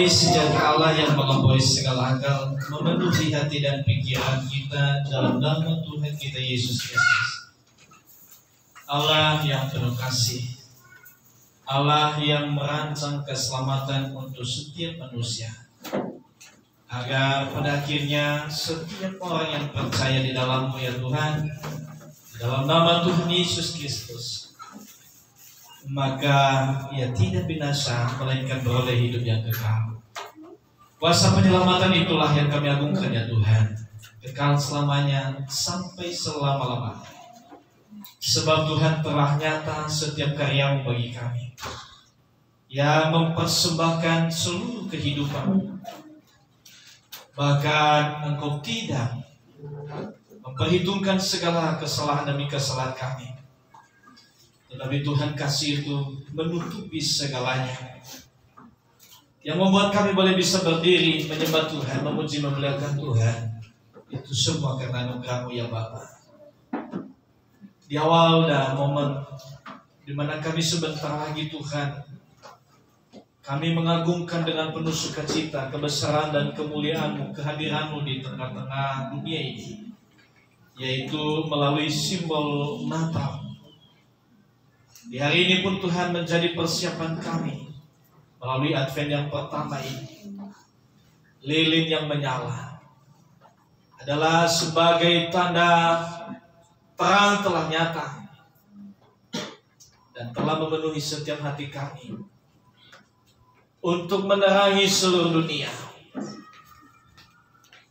damai sejahtera Allah yang melampaui segala akal memenuhi hati dan pikiran kita dalam nama Tuhan kita Yesus Kristus. Allah yang penuh kasih, Allah yang merancang keselamatan untuk setiap manusia, agar pada akhirnya setiap orang yang percaya di dalam-Mu ya Tuhan, dalam nama Tuhan Yesus Kristus, maka ia tidak binasa melainkan beroleh hidup yang kekal. Kuasa penyelamatan itulah yang kami agungkan ya Tuhan, kekal selamanya sampai selama-lamanya. Sebab Tuhan telah nyata setiap karya-Mu bagi kami, yang mempersembahkan seluruh kehidupan. Bahkan Engkau tidak memperhitungkan segala kesalahan demi kesalahan kami, tetapi Tuhan kasih itu menutupi segalanya, yang membuat kami boleh bisa berdiri menyembah Tuhan, memuji memuliakan Tuhan. Itu semua karena anugerah-Mu ya Bapa. Di awal dan momen di mana kami sebentar lagi Tuhan, kami mengagungkan dengan penuh sukacita kebesaran dan kemuliaan-Mu, kehadiran-Mu di tengah-tengah dunia ini, yaitu melalui simbol Natal. Di hari ini pun Tuhan menjadi persiapan kami melalui Advent yang pertama ini. Lilin yang menyala adalah sebagai tanda terang telah nyata dan telah memenuhi setiap hati kami untuk menerangi seluruh dunia,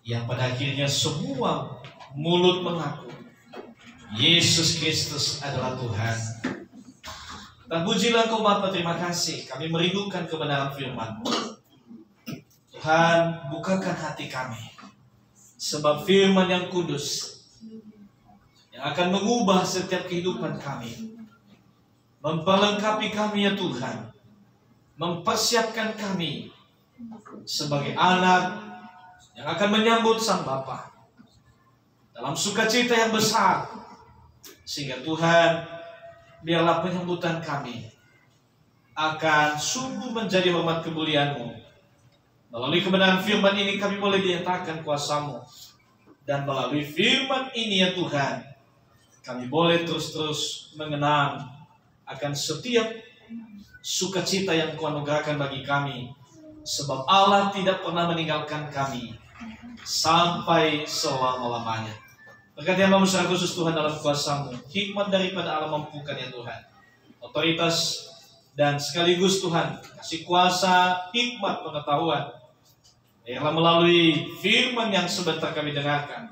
yang pada akhirnya semua mulut mengaku Yesus Kristus adalah Tuhan. Dan pujilah Engkau Bapa, terima kasih. Kami merindukan kebenaran firman-Mu. Tuhan, bukakan hati kami, sebab firman yang kudus yang akan mengubah setiap kehidupan kami, memperlengkapi kami ya Tuhan, mempersiapkan kami sebagai anak yang akan menyambut Sang Bapa dalam sukacita yang besar. Sehingga Tuhan, biarlah penyambutan kami akan sungguh menjadi hormat kemuliaan-Mu. Melalui kebenaran firman ini kami boleh dinyatakan kuasa-Mu, dan melalui firman ini ya Tuhan, kami boleh terus-terus mengenang akan setiap sukacita yang Kau anugerahkan bagi kami, sebab Allah tidak pernah meninggalkan kami sampai selama-lamanya. Berkati hamba-Mu secara khusus Tuhan dalam kuasa-Mu, hikmat daripada Allah mampukan ya Tuhan, otoritas dan sekaligus Tuhan kasih kuasa, hikmat, pengetahuan, biarlah melalui firman yang sebentar kami dengarkan,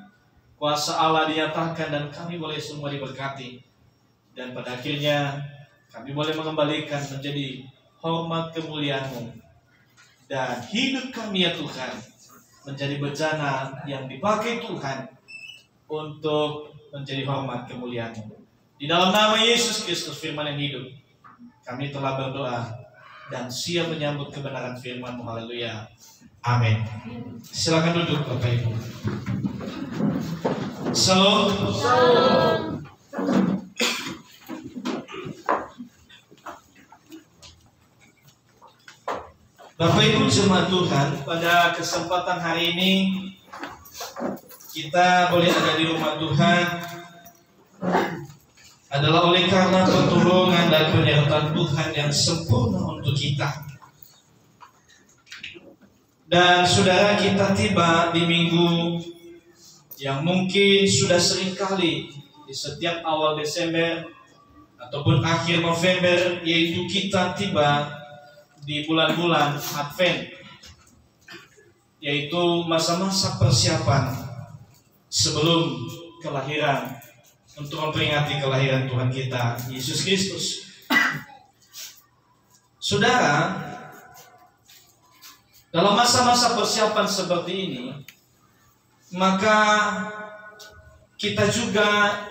kuasa Allah dinyatakan dan kami boleh semua diberkati, dan pada akhirnya kami boleh mengembalikan menjadi hormat kemuliaan-Mu, dan hidup kami ya Tuhan menjadi bejana yang dipakai Tuhan untuk menjadi hormat kemuliaan-Mu. Di dalam nama Yesus Kristus firman yang hidup, kami telah berdoa dan siap menyambut kebenaran firman-Mu. Haleluya. Amin. Silakan duduk Bapak Ibu. Shalom. Shalom. Bapak Ibu jemaat Tuhan, pada kesempatan hari ini kita boleh ada di rumah Tuhan adalah oleh karena pertolongan dan penyertaan Tuhan yang sempurna untuk kita. Dan saudara, kita tiba di minggu yang mungkin sudah sering kali di setiap awal Desember ataupun akhir November, yaitu kita tiba di bulan-bulan Advent, yaitu masa-masa persiapan sebelum kelahiran, untuk memperingati kelahiran Tuhan kita Yesus Kristus. Saudara, dalam masa-masa persiapan seperti ini, maka kita juga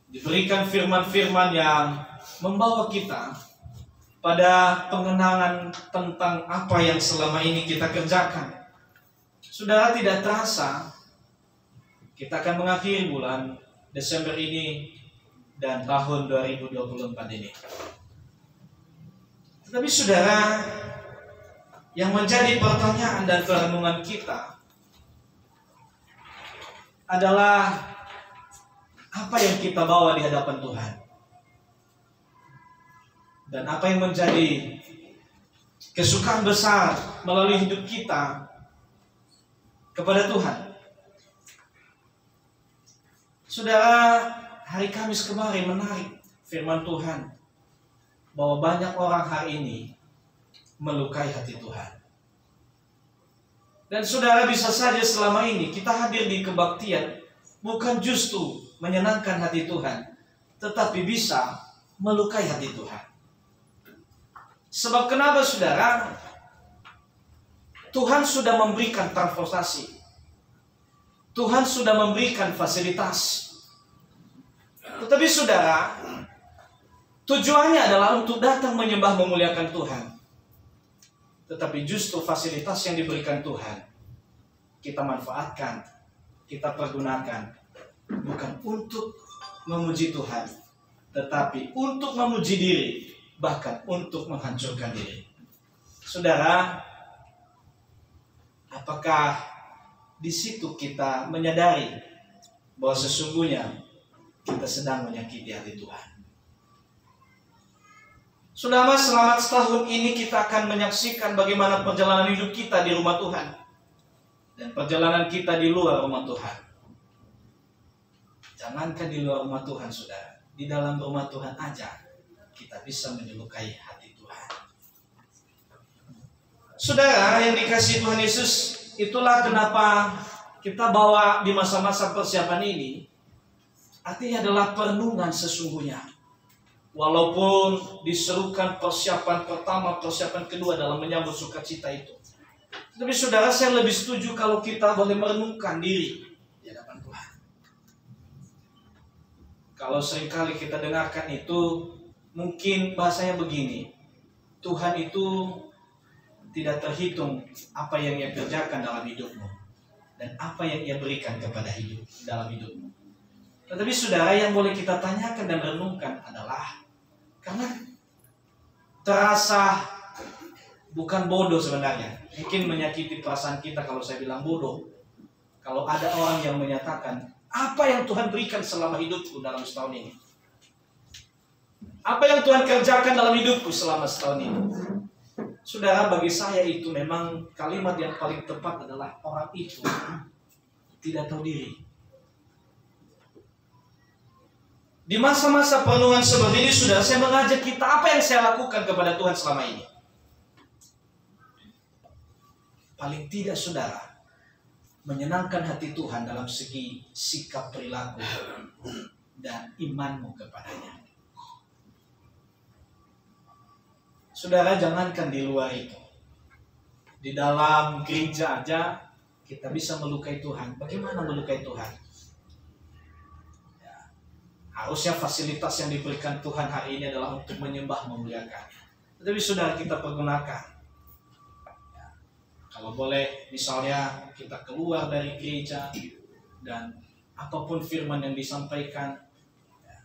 diberikan firman-firman yang membawa kita pada pengenangan tentang apa yang selama ini kita kerjakan. Saudara, tidak terasa kita akan mengakhiri bulan Desember ini dan tahun 2024 ini. Tetapi saudara, Yang menjadi pertanyaan dan perenungan kita adalah apa yang kita bawa di hadapan Tuhan. Dan apa yang menjadi kesukaan besar melalui hidup kita kepada Tuhan. Saudara, hari Kamis kemarin menarik firman Tuhan bahwa banyak orang hari ini melukai hati Tuhan. Dan saudara, bisa saja selama ini kita hadir di kebaktian bukan justru menyenangkan hati Tuhan, tetapi bisa melukai hati Tuhan. Sebab kenapa saudara? Tuhan sudah memberikan transportasi. Tuhan sudah memberikan fasilitas. Tetapi saudara, tujuannya adalah untuk datang menyembah memuliakan Tuhan. Tetapi justru fasilitas yang diberikan Tuhan kita manfaatkan, kita pergunakan bukan untuk memuji Tuhan, tetapi untuk memuji diri, bahkan untuk menghancurkan diri. Saudara, apakah di situ kita menyadari bahwa sesungguhnya kita sedang menyakiti hati Tuhan? Saudara, selamat setahun ini kita akan menyaksikan bagaimana perjalanan hidup kita di rumah Tuhan dan perjalanan kita di luar rumah Tuhan. Jangankan di luar rumah Tuhan, saudara, di dalam rumah Tuhan aja kita bisa menyukai hati Tuhan. Saudara yang dikasihi Tuhan Yesus, itulah kenapa kita bawa di masa-masa persiapan ini. Artinya adalah perenungan sesungguhnya. Walaupun diserukan persiapan pertama, persiapan kedua dalam menyambut sukacita itu. Tapi saudara, saya lebih setuju kalau kita boleh merenungkan diri di hadapan Tuhan. Kalau seringkali kita dengarkan itu, mungkin bahasanya begini, Tuhan itu tidak terhitung apa yang Ia kerjakan dalam hidupmu dan apa yang Ia berikan kepada hidup dalam hidupmu. Tetapi saudara, yang boleh kita tanyakan dan renungkan adalah, karena terasa bukan bodoh sebenarnya. Mungkin menyakiti perasaan kita kalau saya bilang bodoh. Kalau ada orang yang menyatakan, apa yang Tuhan berikan selama hidupku dalam setahun ini? Apa yang Tuhan kerjakan dalam hidupku selama setahun ini? Saudara, bagi saya itu memang kalimat yang paling tepat adalah orang itu tidak tahu diri. Di masa-masa perenungan seperti ini, saudara, saya mengajak kita apa yang saya lakukan kepada Tuhan selama ini. Paling tidak, saudara, menyenangkan hati Tuhan dalam segi sikap perilaku dan imanmu kepadanya. Saudara, jangankan di luar itu, di dalam gereja aja kita bisa melukai Tuhan. Bagaimana melukai Tuhan? Harusnya fasilitas yang diberikan Tuhan hari ini adalah untuk menyembah, memuliakan. Tetapi saudara, kita pergunakan. Ya, kalau boleh, misalnya kita keluar dari gereja dan apapun firman yang disampaikan, ya,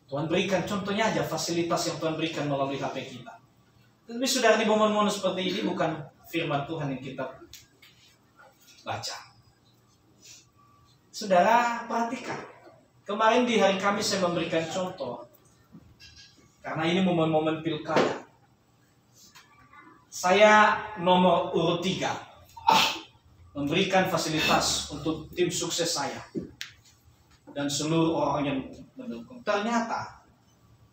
Tuhan berikan, contohnya aja fasilitas yang Tuhan berikan melalui HP kita. Tetapi saudara, di momen-momen seperti ini bukan firman Tuhan yang kita baca. Saudara, perhatikan. Kemarin di hari Kamis saya memberikan contoh, karena ini momen-momen pilkada. Saya nomor urut 3 memberikan fasilitas untuk tim sukses saya dan seluruh orang yang mendukung. Ternyata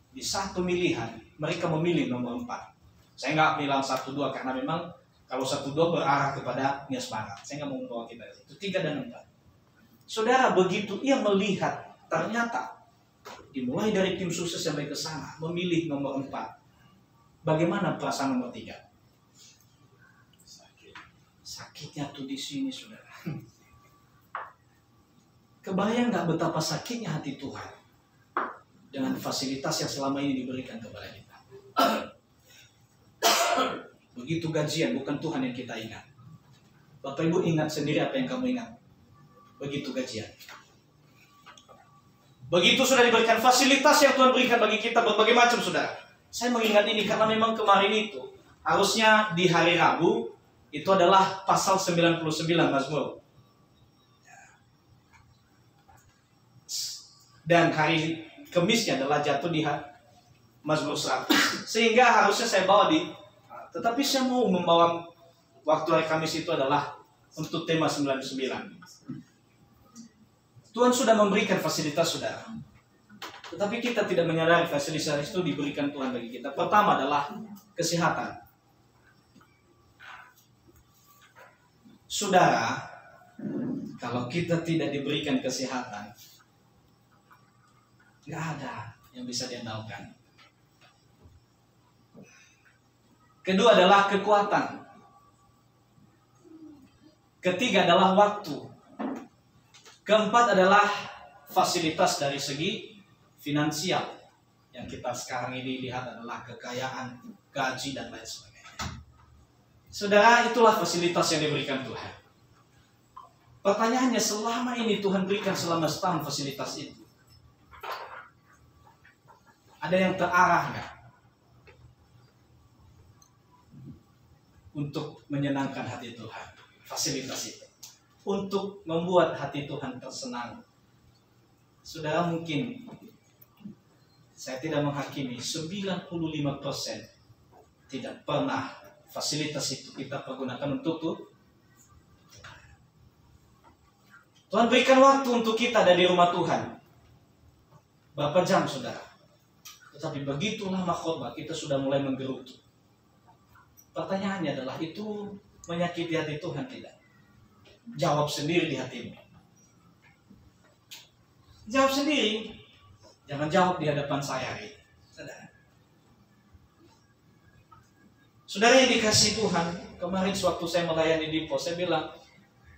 di satu pemilihan mereka memilih nomor 4. Saya nggak bilang 1-2 karena memang kalau 1-2 berarah kepada Nias Barat. Saya nggak mau membawa kita itu 3 dan 4. Saudara, begitu ia melihat, ternyata dimulai dari tim sukses sampai ke sana memilih nomor 4. Bagaimana perasaan nomor 3? Sakitnya tuh di sini, saudara. Kebayang nggak betapa sakitnya hati Tuhan dengan fasilitas yang selama ini diberikan kepada kita? Begitu gajian, bukan Tuhan yang kita ingat. Bapak Ibu ingat sendiri apa yang kamu ingat? Begitu gajian. Begitu sudah diberikan fasilitas yang Tuhan berikan bagi kita berbagai macam, saudara. Saya mengingat ini karena memang kemarin itu harusnya di hari Rabu itu adalah pasal 99 Mazmur. Dan hari Kemisnya adalah jatuh di Mazmur 100. Sehingga harusnya saya bawa tetapi saya mau membawa waktu hari Kamis itu adalah untuk tema 99. Tuhan sudah memberikan fasilitas, saudara. Tetapi kita tidak menyadari fasilitas itu diberikan Tuhan bagi kita. Pertama adalah kesehatan. Saudara, kalau kita tidak diberikan kesehatan, nggak ada yang bisa diandalkan. Kedua adalah kekuatan. Ketiga adalah waktu. Keempat adalah fasilitas dari segi finansial. Yang kita sekarang ini lihat adalah kekayaan, gaji, dan lain sebagainya. Saudara, itulah fasilitas yang diberikan Tuhan. Pertanyaannya, selama ini Tuhan berikan selama setahun fasilitas itu, ada yang terarah nggak untuk menyenangkan hati Tuhan? Fasilitas itu untuk membuat hati Tuhan tersenang. Saudara, mungkin saya tidak menghakimi, 95% tidak pernah fasilitas itu kita pergunakan untuk Tuhan berikan waktu untuk kita ada di rumah Tuhan berapa jam, saudara. Tetapi begitu lama khotbah kita sudah mulai menggerutu. Pertanyaannya adalah, itu menyakiti hati Tuhan tidak? Jawab sendiri di hatimu. Jawab sendiri. Jangan jawab di hadapan saya hari ini. Saudara yang dikasihi Tuhan, kemarin sewaktu saya melayani di pos, saya bilang,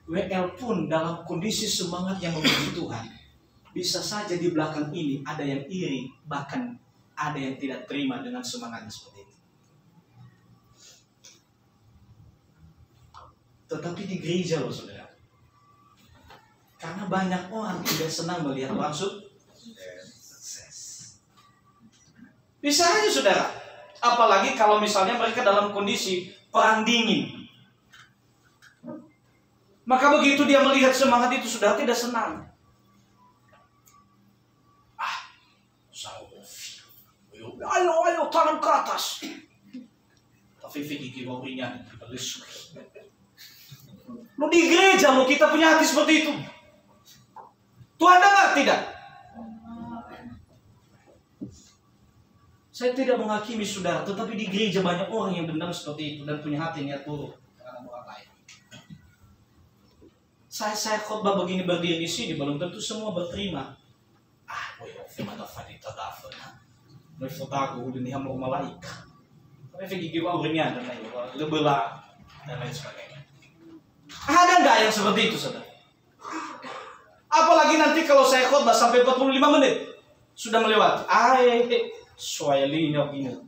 WL pun dalam kondisi semangat yang memuji Tuhan, bisa saja di belakang ini ada yang iri, bahkan ada yang tidak terima dengan semangatnya seperti itu. Tetapi di gereja loh, saudara, karena banyak orang tidak senang melihat orang sukses. Bisa aja, saudara. Apalagi kalau misalnya mereka dalam kondisi perang dingin. Maka begitu dia melihat semangat itu, saudara tidak senang. Ayo, tangan ke atas. Tapi gigi mau ringan. Lu di gereja, lu kita punya hati seperti itu. Tuhan dengar tidak? Saya tidak menghakimi, saudara, tetapi di gereja banyak orang yang dendam seperti itu dan punya hati niat buruk terhadap orang lain. Saya khotbah begini berdiri di sini, belum tentu semua berterima. Dan lain sebagainya. Ada nggak yang seperti itu, saudara? Apalagi nanti kalau saya khotbah sampai 45 menit sudah melewati. Soalnya ingat.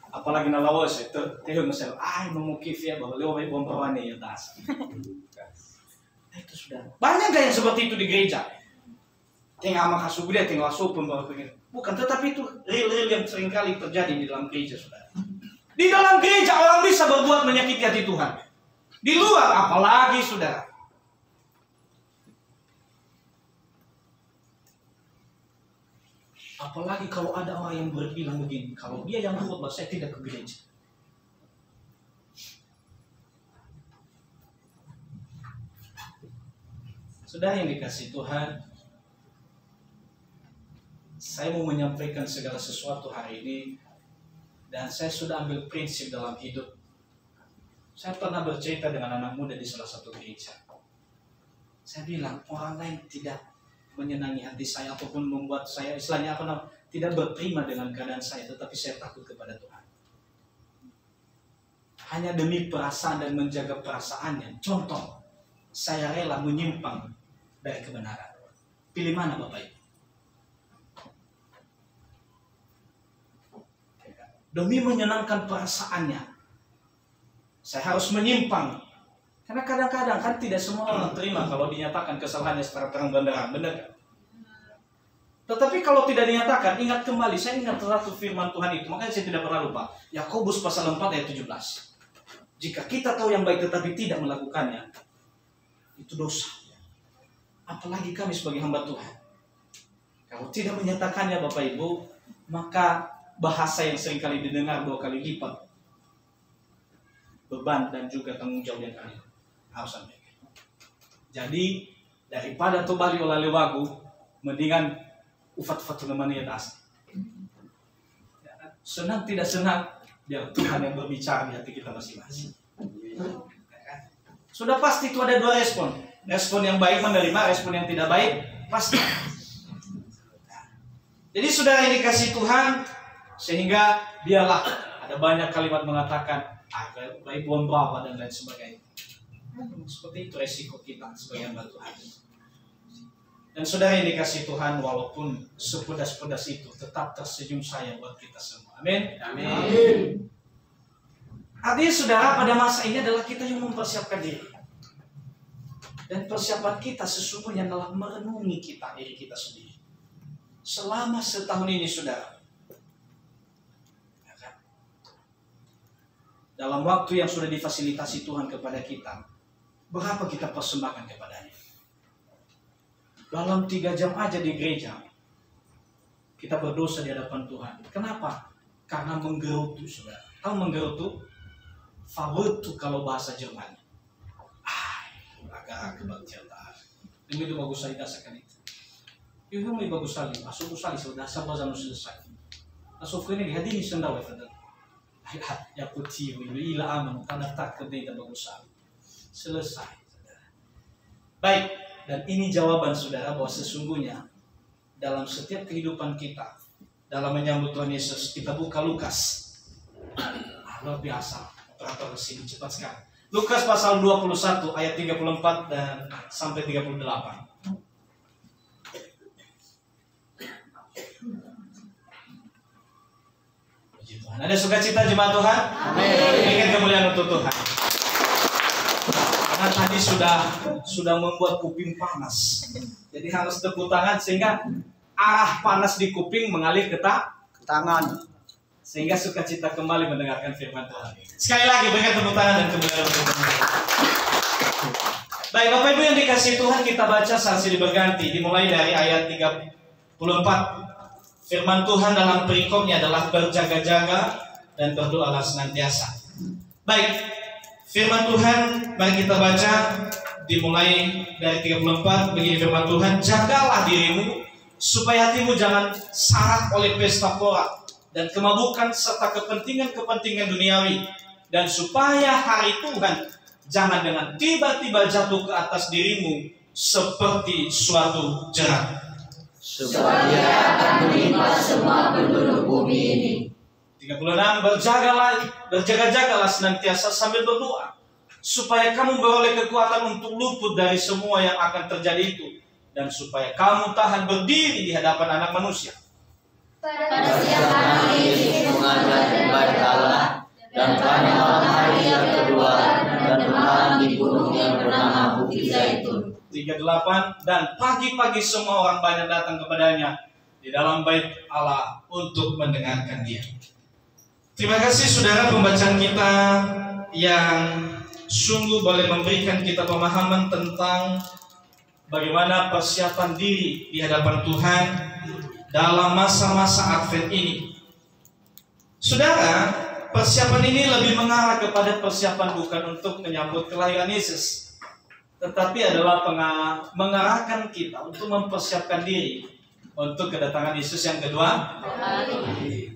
Apalagi nalawas itu, tehon masal. Memukif ya bahwa lewat bombawane ya tas. Itu sudah. Banyak gak yang seperti itu di gereja? Tinggal makasih dia, tinggal sopun bahwa begini. Bukan, tetapi itu real yang seringkali terjadi di dalam gereja, saudara. Di dalam gereja orang bisa berbuat menyakiti hati Tuhan. Di luar apalagi, saudara. Apalagi kalau ada orang yang berbilang begini, kalau dia yang khotbah, saya tidak ke gereja. Sudah yang dikasih Tuhan, saya mau menyampaikan segala sesuatu hari ini, dan saya sudah ambil prinsip dalam hidup. Saya pernah bercerita dengan anak muda di salah satu gereja. Saya bilang, orang lain tidak menyenangi hati saya ataupun membuat saya istilahnya tidak berterima dengan keadaan saya, tetapi saya takut kepada Tuhan. Hanya demi perasaan dan menjaga perasaannya. Contoh, saya rela menyimpang dari kebenaran. Pilih mana Bapak Ibu? Demi menyenangkan perasaannya, saya harus menyimpang. Karena kadang-kadang kan tidak semua orang terima kalau dinyatakan kesalahannya secara terang-benderang, benar kan? Tetapi kalau tidak dinyatakan, ingat kembali, saya ingat satu firman Tuhan itu, makanya saya tidak pernah lupa. Yakobus pasal 4 ayat 17. Jika kita tahu yang baik tetapi tidak melakukannya, itu dosa. Apalagi kami sebagai hamba Tuhan. Kalau tidak menyatakannya Bapak Ibu, maka bahasa yang seringkali didengar 2 kali lipat beban dan juga tanggung jawab yang kami harus ambil. Jadi daripada tu bali oleh wagu, mendingan ufat-ufat namanya asli. Senang tidak senang, biar Tuhan yang berbicara di hati kita masing-masing. Sudah pasti itu ada 2 respon. Respon yang baik menerima, respon yang tidak baik pasti. Jadi saudara yang dikasih Tuhan, sehingga biarlah ada banyak kalimat mengatakan baik buang berapa dan lain sebagainya. Seperti itu resiko kita sebagai hamba Tuhan. Dan saudara yang dikasih Tuhan, walaupun sepedas-pedas itu, tetap tersenyum sayang buat kita semua. Amin. Amin. Artinya saudara, pada masa ini adalah kita yang mempersiapkan diri. Dan persiapan kita sesungguhnya adalah merenungi diri kita sendiri. Selama setahun ini saudara, dalam waktu yang sudah difasilitasi Tuhan kepada kita, berapa kita persembahkan kepadanya? Dalam 3 jam aja di gereja, kita berdosa di hadapan Tuhan. Kenapa? Karena menggerutu, saudara. Tahu menggerutu? Favortu kalau bahasa Jerman. Agak kebangkitan. Ini itu bagus saya dasarkan itu. Itu lebih bagus sekali. Masuk sekali sudah sampai zaman selesai. Masuk ini dihadiri sendawa pada. Ya putih, ila aman, karena tak kedai bagus sekali. Selesai. Baik, dan ini jawaban saudara bahwa sesungguhnya dalam setiap kehidupan kita, dalam menyambut Tuhan Yesus, kita buka Lukas. Luar biasa, operator kesini cepat sekali. Lukas pasal 21 ayat 34 dan sampai 38. Ada sukacita jemaat Tuhan? Amin. Ingin kemuliaan untuk Tuhan. Karena tadi sudah membuat kuping panas. Jadi harus tepuk tangan sehingga arah panas di kuping mengalir ke tangan. Sehingga sukacita kembali mendengarkan firman Tuhan. Sekali lagi berikan tepuk tangan dan kemuliaan untuk Tuhan. Baik Bapak Ibu yang dikasih Tuhan, kita baca silih berganti. Dimulai dari ayat 34. Firman Tuhan dalam perikopnya adalah berjaga-jaga dan berdoalah senantiasa. Baik, firman Tuhan mari kita baca dimulai dari 34. Begini firman Tuhan, jagalah dirimu supaya hatimu jangan syarat oleh pesta pora dan kemabukan serta kepentingan-kepentingan duniawi, dan supaya hari Tuhan jangan dengan tiba-tiba jatuh ke atas dirimu seperti suatu jerat. Sebab dia akan menimpa semua penduduk bumi ini. 36. Berjaga-jagalah senantiasa sambil berdoa, supaya kamu beroleh kekuatan untuk luput dari semua yang akan terjadi itu, dan supaya kamu tahan berdiri di hadapan Anak Manusia. Pada siang hari Yesus mengajar di bait Allah, dan pada malam hari yang kedua dan bermalam di gunung yang bernama Bukit Zaitun. 38. Dan pagi-pagi semua orang banyak datang kepadanya di dalam bait Allah untuk mendengarkan dia. Terima kasih saudara, pembacaan kita yang sungguh boleh memberikan kita pemahaman tentang bagaimana persiapan diri di hadapan Tuhan dalam masa-masa Advent ini. Saudara, persiapan ini lebih mengarah kepada persiapan bukan untuk menyambut kelahiran Yesus, tetapi adalah mengarahkan kita untuk mempersiapkan diri untuk kedatangan Yesus yang kedua.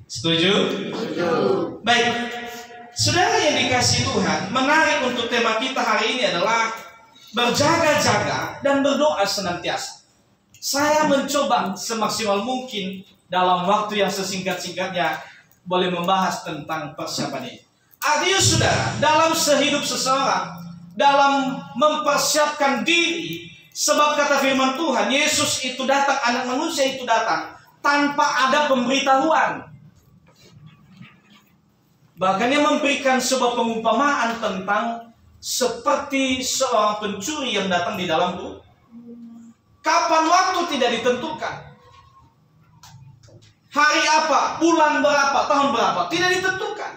Setuju? Setuju. Baik, saudara yang dikasih Tuhan, menarik untuk tema kita hari ini adalah berjaga-jaga dan berdoa senantiasa. Saya mencoba semaksimal mungkin dalam waktu yang sesingkat-singkatnya boleh membahas tentang persiapan ini. Artinya saudara, dalam sehidup seseorang, dalam mempersiapkan diri, sebab kata firman Tuhan, Yesus itu datang, Anak Manusia itu datang tanpa ada pemberitahuan. Bahkan dia memberikan sebuah pengumpamaan tentang seperti seorang pencuri yang datang di dalam rumah. Kapan waktu tidak ditentukan. Hari apa, bulan berapa, tahun berapa, tidak ditentukan.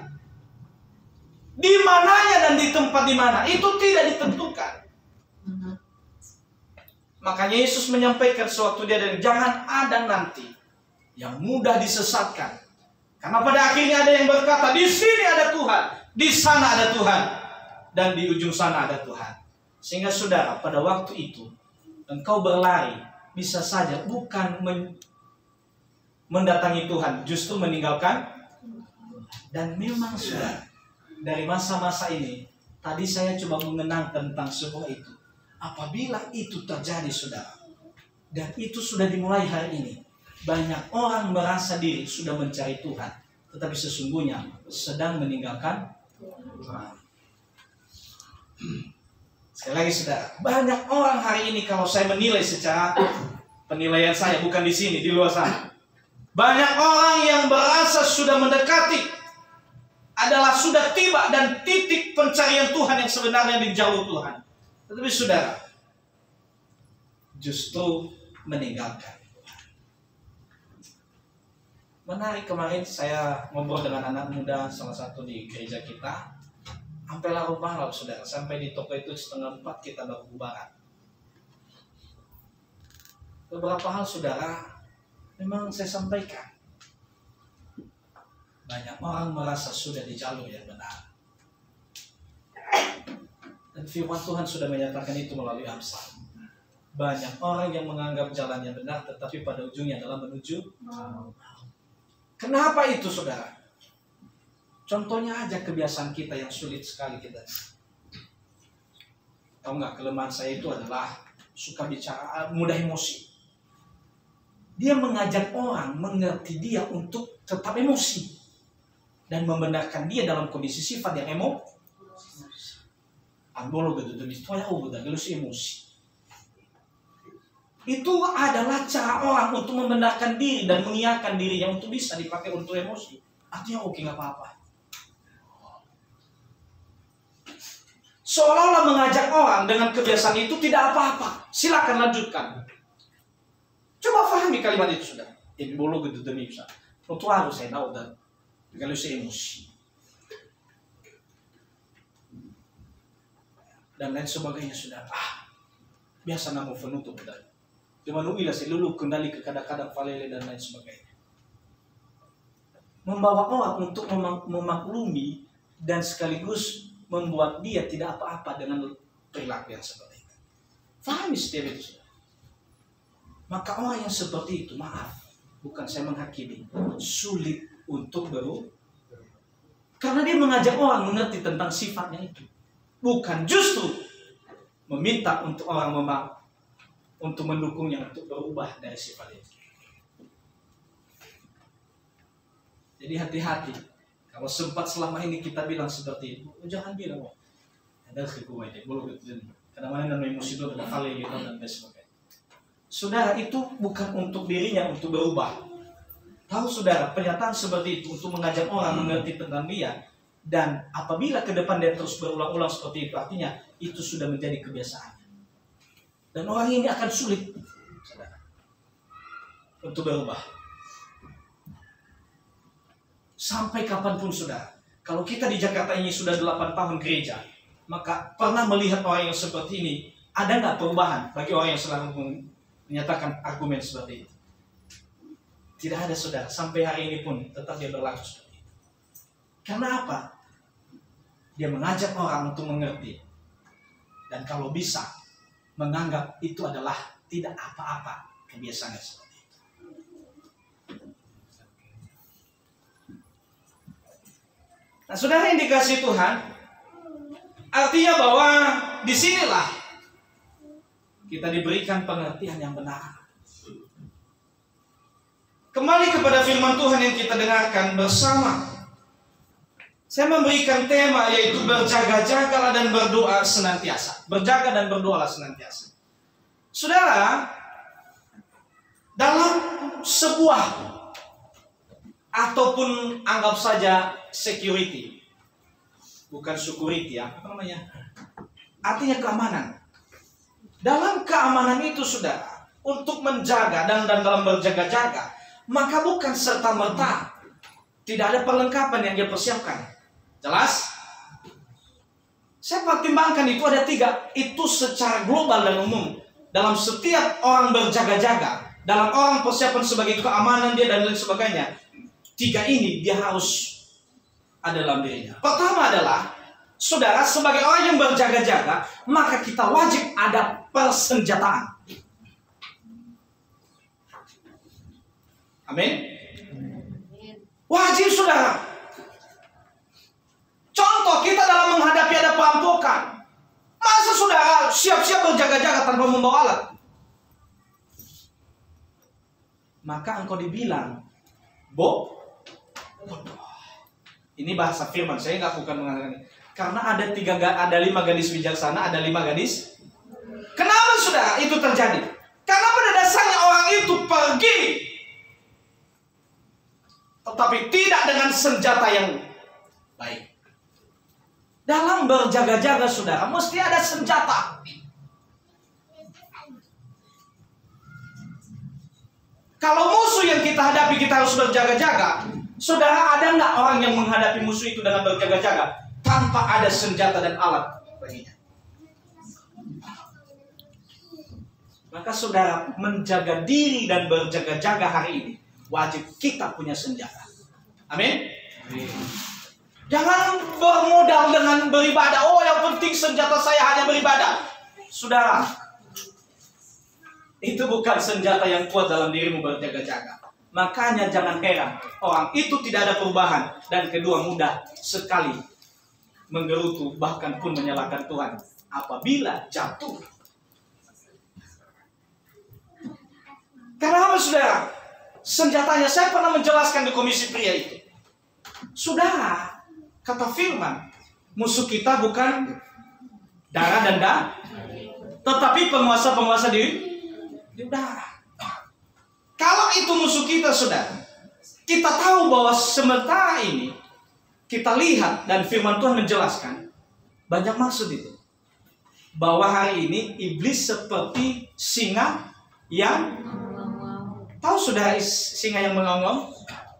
Di mananya dan di tempat di mana, itu tidak ditentukan. Makanya Yesus menyampaikan sewaktu dia dan jangan ada nanti yang mudah disesatkan. Karena pada akhirnya ada yang berkata, di sini ada Tuhan, di sana ada Tuhan, dan di ujung sana ada Tuhan. Sehingga saudara, pada waktu itu engkau berlari, bisa saja bukan mendatangi Tuhan, justru meninggalkan. Dan memang saudara, dari masa-masa ini, tadi saya coba mengenang tentang sebuah itu. Apabila itu terjadi saudara, dan itu sudah dimulai hari ini, banyak orang merasa diri sudah mencari Tuhan, tetapi sesungguhnya sedang meninggalkan Tuhan. Sekali lagi saudara, banyak orang hari ini kalau saya menilai secara penilaian saya, bukan di sini, di luar sana. Banyak orang yang berasa sudah mendekati, adalah sudah tiba dan titik pencarian Tuhan yang sebenarnya di jalur Tuhan. Tetapi saudara, justru meninggalkan. Menarik, kemarin saya ngobrol dengan anak muda salah satu di gereja kita. Sampai larut malam saudara, sampai di toko itu 3:30 kita baru bubaran. Beberapa hal saudara, memang saya sampaikan. Banyak orang merasa sudah di jalur yang benar. Dan firman Tuhan sudah menyatakan itu melalui Amsal. Banyak orang yang menganggap jalannya benar, tetapi pada ujungnya adalah menuju maut. Kenapa itu saudara? Contohnya aja kebiasaan kita yang sulit sekali kita. Tahu nggak, kelemahan saya itu adalah suka bicara, mudah emosi. Dia mengajak orang mengerti dia untuk tetap emosi dan membenarkan dia dalam kondisi sifat yang emosi. Ambolo gitu demi toya udah gelus emosi. Itu adalah cara orang untuk membenarkan diri dan mengiyakan dirinya untuk bisa dipakai untuk emosi. Artinya oke, nggak apa-apa. Seolah-olah mengajak orang dengan kebiasaan itu tidak apa-apa. Silakan lanjutkan. Coba pahami kalimat itu sudah. Ini bolo gitu demi bisa. Untuk harus saya tahu dan kalau saya emosi dan lain sebagainya sudah. Biasa namu penutup dan cuma nuilah selulu kendali ke kadang-kadang falele dan lain sebagainya. Membawa orang untuk memaklumi dan sekaligus membuat dia tidak apa-apa dengan perilaku yang seperti itu. Fahami setiap itu sudah. Maka orang yang seperti itu, maaf, bukan saya menghakimi, sulit untuk berubah. Karena dia mengajak orang mengerti tentang sifatnya itu. Bukan justru meminta untuk orang untuk mendukungnya untuk berubah dari sifat itu. Jadi hati-hati. Kalau sempat selama ini kita bilang seperti itu, jangan bilang, ada kekumai deh, boleh gitu. Kadang-kadang dan emosi itu ada hal gitu dan sebagainya. Saudara, itu bukan untuk dirinya untuk berubah. Tahu saudara, pernyataan seperti itu untuk mengajak orang mengerti tentang dia. Dan apabila ke depan dia terus berulang-ulang seperti itu, artinya itu sudah menjadi kebiasaannya. Dan orang ini akan sulit, saudara, untuk berubah. Sampai kapanpun saudara, kalau kita di Jakarta ini sudah 8 tahun gereja, maka pernah melihat orang yang seperti ini, ada nggak perubahan bagi orang yang selalu menyatakan argumen seperti itu? Tidak ada saudara, sampai hari ini pun tetap dia berlaku seperti itu. Karena apa? Dia mengajak orang untuk mengerti. Dan kalau bisa, menganggap itu adalah tidak apa-apa kebiasaannya seperti itu. Nah saudara yang dikasihi Tuhan, artinya bahwa disinilah kita diberikan pengertian yang benar. Kembali kepada firman Tuhan yang kita dengarkan bersama. Saya memberikan tema yaitu berjaga-jagalah dan berdoa senantiasa. Berjaga dan berdoalah senantiasa. Saudara, dalam sebuah ataupun anggap saja security, bukan security, apa namanya? Artinya keamanan. Dalam keamanan itu saudara, untuk menjaga dan dalam berjaga-jaga, maka bukan serta-merta tidak ada perlengkapan yang dia persiapkan. Jelas? Saya pertimbangkan itu ada 3. Itu secara global dan umum. Dalam setiap orang berjaga-jaga, dalam orang persiapan sebagai keamanan dia dan lain sebagainya, 3 ini dia harus ada dalam dirinya. Pertama adalah, saudara, sebagai orang yang berjaga-jaga, maka kita wajib ada persenjataan. Amin. Wajib, saudara. Contoh, kita dalam menghadapi ada perampokan. Masa saudara siap-siap berjaga-jaga tanpa membawa alat? Maka engkau dibilang bodoh. Ini bahasa firman, saya nggak bukan mengatakan ini. Karena ada 5 gadis bijaksana, ada 5 gadis. Kenapa saudara itu terjadi? Karena pada dasarnya orang itu pergi, tetapi tidak dengan senjata yang baik. Dalam berjaga-jaga saudara, mesti ada senjata. Kalau musuh yang kita hadapi kita harus berjaga-jaga. Saudara, ada nggak orang yang menghadapi musuh itu dengan berjaga-jaga tanpa ada senjata dan alat baginya? Maka saudara, menjaga diri dan berjaga-jaga hari ini wajib kita punya senjata. Amin. Jangan bermodal dengan beribadah. Oh, yang penting senjata saya hanya beribadah. Saudara, itu bukan senjata yang kuat dalam dirimu berjaga-jaga. Makanya jangan heran orang itu tidak ada perubahan, dan kedua mudah sekali menggerutu, bahkan pun menyalahkan Tuhan apabila jatuh. Karena apa saudara? Senjatanya, saya pernah menjelaskan di komisi pria itu. Saudara, kata firman, musuh kita bukan darah dan tetapi penguasa-penguasa di udara. Kalau itu musuh kita, saudara, kita tahu bahwa sementara ini kita lihat dan firman Tuhan menjelaskan banyak maksud itu. Bahwa hari ini iblis seperti singa yang tahu saudara, singa yang mengaum-ngaum,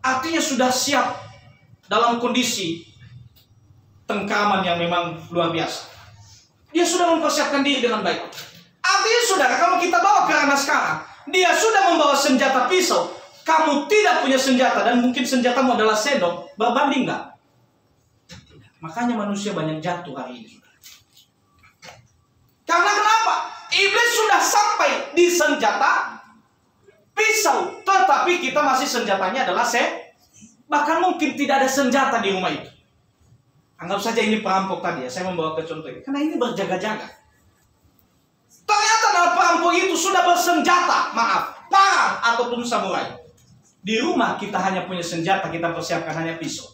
artinya sudah siap dalam kondisi tengkaman yang memang luar biasa. Dia sudah mempersiapkan diri dengan baik. Artinya saudara, kalau kita bawa kerana sekarang, dia sudah membawa senjata pisau. Kamu tidak punya senjata dan mungkin senjatamu adalah sendok, berbanding nggak? Makanya manusia banyak jatuh hari ini. Karena kenapa? Iblis sudah sampai di senjata pisau, tetapi kita masih senjatanya adalah bahkan mungkin tidak ada senjata di rumah itu. Anggap saja ini perampok tadi ya, saya membawa ke contoh ini. Karena ini berjaga-jaga. Ternyata dalam perampok itu sudah bersenjata, parang ataupun samurai. Di rumah kita hanya punya senjata, kita persiapkan hanya pisau.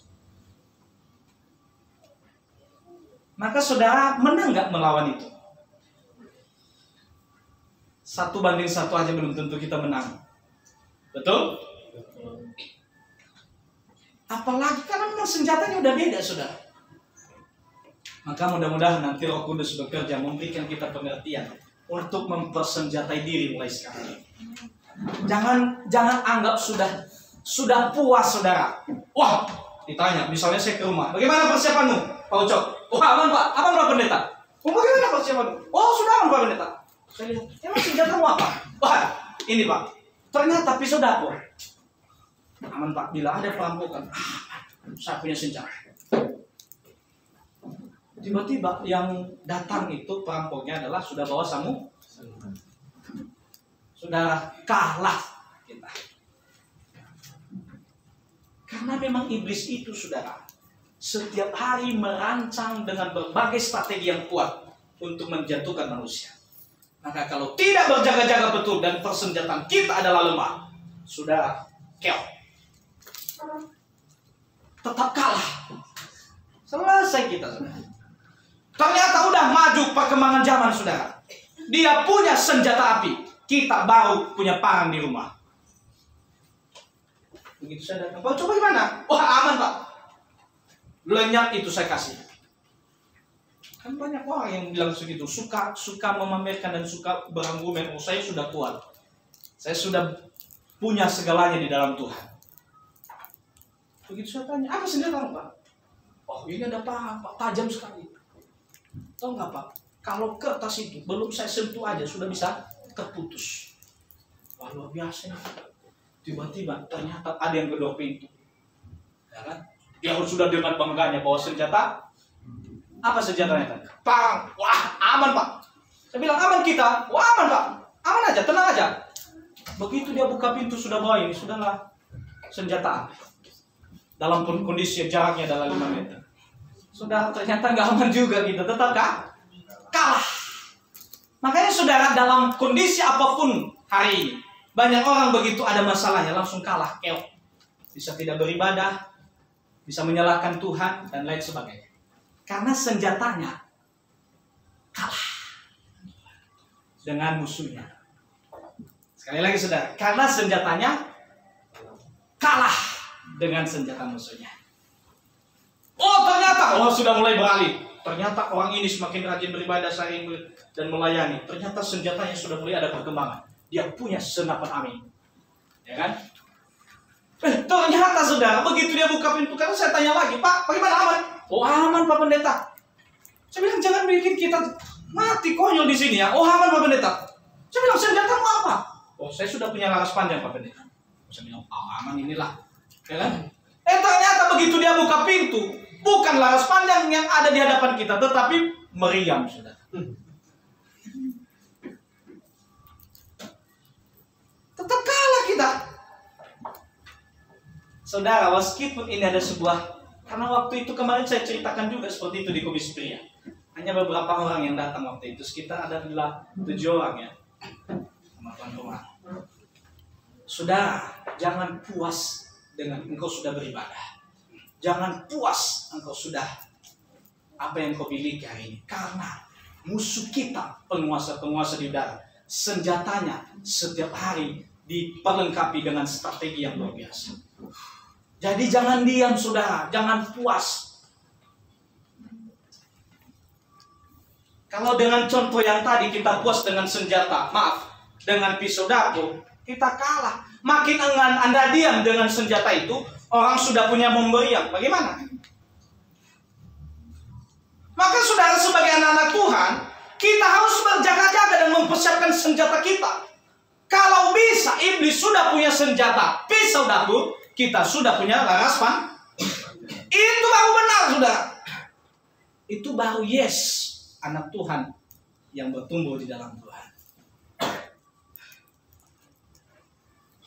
Maka saudara, menang nggak melawan itu? 1 banding 1 aja belum tentu kita menang. Betul? Apalagi karena memang senjatanya udah beda, saudara. Maka mudah-mudahan nanti Roh Kudus bekerja memberikan kita pengertian untuk mempersenjatai diri mulai sekarang. Jangan anggap sudah puas, saudara. Wah, ditanya, misalnya saya ke rumah, bagaimana persiapanmu, Pak Ucok? Oh, aman Pak, aman Pak Pendeta. Oh, bagaimana persiapanmu? Oh, sudah aman Pak Pendeta. Saya lihat, emang senjatamu apa? Wah, ini Pak, ternyata pisau dapur. Aman Pak, bila ada perampokan, saya punya senjata. Tiba-tiba yang datang itu perampoknya adalah sudah bawa sudah kalah kita. Karena memang iblis itu, saudara, setiap hari merancang dengan berbagai strategi yang kuat untuk menjatuhkan manusia. Maka kalau tidak berjaga-jaga betul dan persenjataan kita adalah lemah, sudah keok, tetap kalah. Selesai kita, saudara. Ternyata udah maju perkembangan zaman, saudara. Dia punya senjata api, kita baru punya parang di rumah. Begitu saya datang, Pak, coba gimana? Wah, aman Pak. Lenyap itu saya kasih. Kan banyak orang yang bilang segitu, suka memamerkan dan suka berargumen. Oh, saya sudah kuat, saya sudah punya segalanya di dalam Tuhan. Begitu saya tanya, apa senjata Pak? Oh, ini ada Pak, tajam sekali. Tahu nggak Pak? Kalau kertas itu belum saya sentuh aja sudah bisa terputus. Wah, luar biasa nih. Tiba-tiba ternyata ada yang gedor pintu. Ya kan? Dia sudah dengan bangganya bawa senjata. Apa senjatanya kan? Parang. Wah, aman Pak. Saya bilang aman kita. Wah, aman Pak. Aman aja, tenang aja. Begitu dia buka pintu sudah bawa ini, sudahlah senjata. Dalam kondisi jaraknya adalah 5 meter. Sudah ternyata nggak aman juga kita, tetap kalah. Makanya saudara, dalam kondisi apapun hari ini, banyak orang begitu ada masalahnya langsung kalah, keok. Bisa tidak beribadah, bisa menyalahkan Tuhan dan lain sebagainya. Karena senjatanya kalah dengan musuhnya. Sekali lagi saudara, karena senjatanya kalah dengan senjata musuhnya. Oh ternyata, sudah mulai beralih. Ternyata orang ini semakin rajin beribadah sering dan melayani. Ternyata senjatanya sudah mulai ada perkembangan. Dia punya senapan angin, ya kan? Ternyata saudara, begitu dia buka pintu, karena saya tanya lagi, Pak, bagaimana aman? Oh aman Pak Pendeta. Saya bilang jangan bikin kita mati konyol di sini ya. Oh aman Pak Pendeta. Saya bilang senjatamu apa? Oh saya sudah punya laras panjang Pak Pendeta. Saya bilang aman inilah, ya kan? Ternyata begitu dia buka pintu, bukan laras panjang yang ada di hadapan kita, tetapi meriam saudara. Tetap kalah kita. Saudara, meskipun ini ada sebuah, karena waktu itu kemarin saya ceritakan juga seperti itu di Komisi Pria. Hanya beberapa orang yang datang waktu itu, sekitar adalah 7 orang ya, sama teman-teman. Saudara, jangan puas dengan engkau sudah beribadah. Jangan puas engkau sudah apa yang kau miliki hari ini. Karena musuh kita, penguasa-penguasa di udara, senjatanya setiap hari diperlengkapi dengan strategi yang luar biasa. Jadi jangan diam saudara, jangan puas. Kalau dengan contoh yang tadi kita puas dengan senjata, dengan pisau dapur, kita kalah. Makin enggan Anda diam dengan senjata itu, orang sudah punya memberiam. Bagaimana? Maka saudara, sebagai anak-anak Tuhan, kita harus berjaga-jaga dan mempersiapkan senjata kita. Kalau bisa, iblis sudah punya senjata pisau dapur, kita sudah punya laras panjang. Itu baru benar, saudara. Itu baru yes, anak Tuhan yang bertumbuh di dalam Tuhan.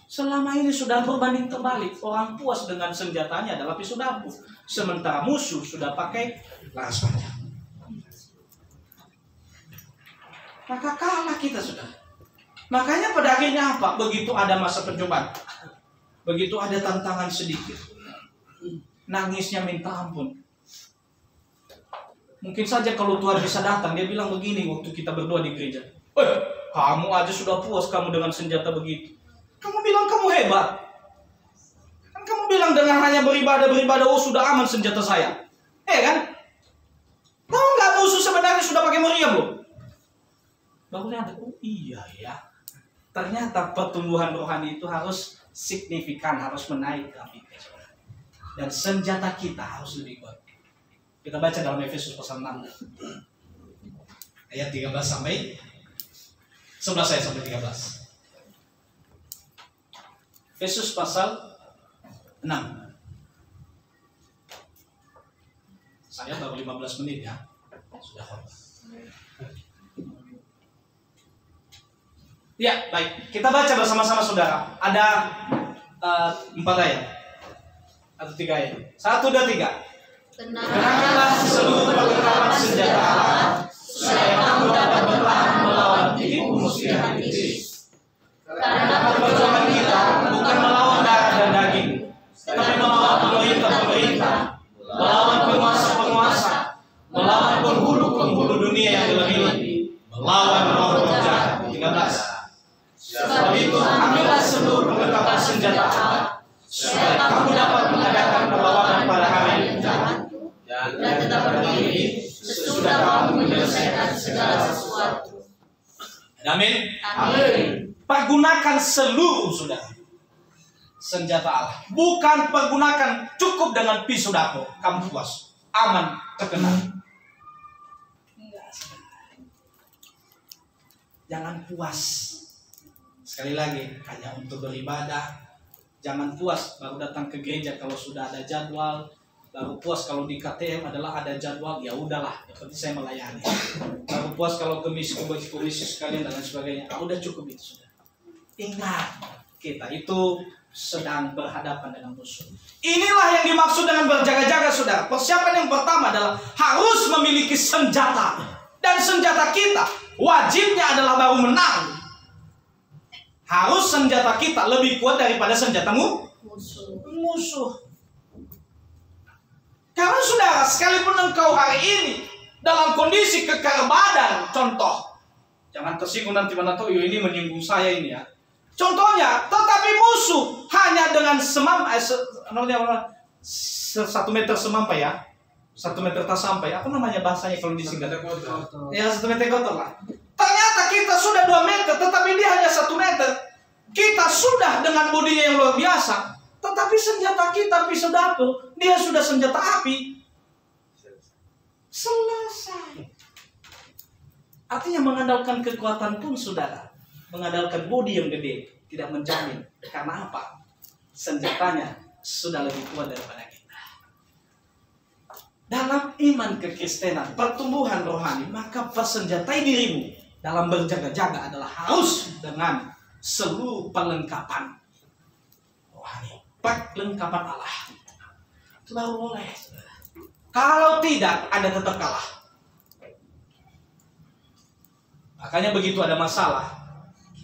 Selama ini sudah berbanding terbalik. Orang puas dengan senjatanya adalah pisau dapur, sementara musuh sudah pakai laras panjang. Maka kalah kita sudah. Makanya pada akhirnya apa? Begitu ada masa pencobaan, begitu ada tantangan sedikit, nangisnya minta ampun. Mungkin saja kalau Tuhan bisa datang, dia bilang begini waktu kita berdoa di gereja. Kamu aja sudah puas kamu dengan senjata begitu. Kamu bilang kamu hebat. Kan kamu bilang dengan hanya beribadah, oh sudah aman senjata saya. Kan? Tahu nggak musuh sebenarnya sudah pakai meriam loh. Baru lihat, oh iya ya. Ternyata pertumbuhan rohani itu harus signifikan, harus menaik grafiknya. Dan senjata kita harus lebih kuat. Kita baca dalam Efesus pasal 6. Ayat 13 sampai 11 sampai 13. Efesus pasal 6. Saya baru 15 menit ya. Sudah khotbah. Ya, baik. Kita baca bersama-sama saudara. Ada 4 ayat. Atau 3 ayat. 1, 2, 3. Kenakanlah seluruh perlengkapan senjata Allah, supaya kamu dapat bertahan melawan tipu muslihat iblis. Karena perjuangan kita bukan melawan darah dan daging, tetapi melawan pemerintah-pemerintah, melawan penguasa-penguasa, melawan penghulu-penghulu dunia yang lebih-lebih, melawan roh-roh jahat. 13. Sebab itu ambillah seluruh perlengkapan senjata Allah, supaya kamu dapat mengadakan perlawanan pada hari yang jahat dan tetap berdiri sesudah kamu menyelesaikan segala sesuatu. Amin. Amin. Pergunakan seluruh saudara. senjata Allah. Bukan pergunakan cukup dengan pisau dapur, kamu puas, aman, terkenal. Jangan puas. Sekali lagi, hanya untuk beribadah. Jangan puas baru datang ke gereja kalau sudah ada jadwal. Baru puas kalau di KTM adalah ada jadwal, ya udahlah, yang penting saya melayani. Baru puas kalau komisi sekalian dan lain sebagainya. Udah cukup itu sudah. Ingat, kita itu sedang berhadapan dengan musuh. Inilah yang dimaksud dengan berjaga-jaga, saudara. Persiapan yang pertama adalah harus memiliki senjata. Dan senjata kita wajibnya adalah baru menang. Harus senjata kita lebih kuat daripada senjatamu musuh. Karena saudara, sekalipun engkau hari ini dalam kondisi kekar badan, contoh, jangan tersinggung nanti mana tahu ini menyinggung saya ini ya. Contohnya, tetapi musuh hanya dengan 1 meter semampai ya, 1 meter tak sampai. Apa namanya bahasanya kalau disingkat? Ya 1 meter kotor lah. Ternyata kita sudah 2 meter, tetapi dia hanya 1 meter. Kita sudah dengan bodinya yang luar biasa, tetapi senjata kita pisau dapur, dia sudah senjata api. Selesai. Artinya mengandalkan kekuatan pun saudara, mengandalkan bodi yang gede tidak menjamin. Karena apa? Senjatanya sudah lebih kuat daripada kita. Dalam iman kekristenan, pertumbuhan rohani, maka persenjatai dirimu dalam berjaga-jaga adalah harus dengan seluruh perlengkapan rohani, perlengkapan Allah. Itu baru boleh. Kalau tidak, Anda tetap kalah. Makanya begitu ada masalah,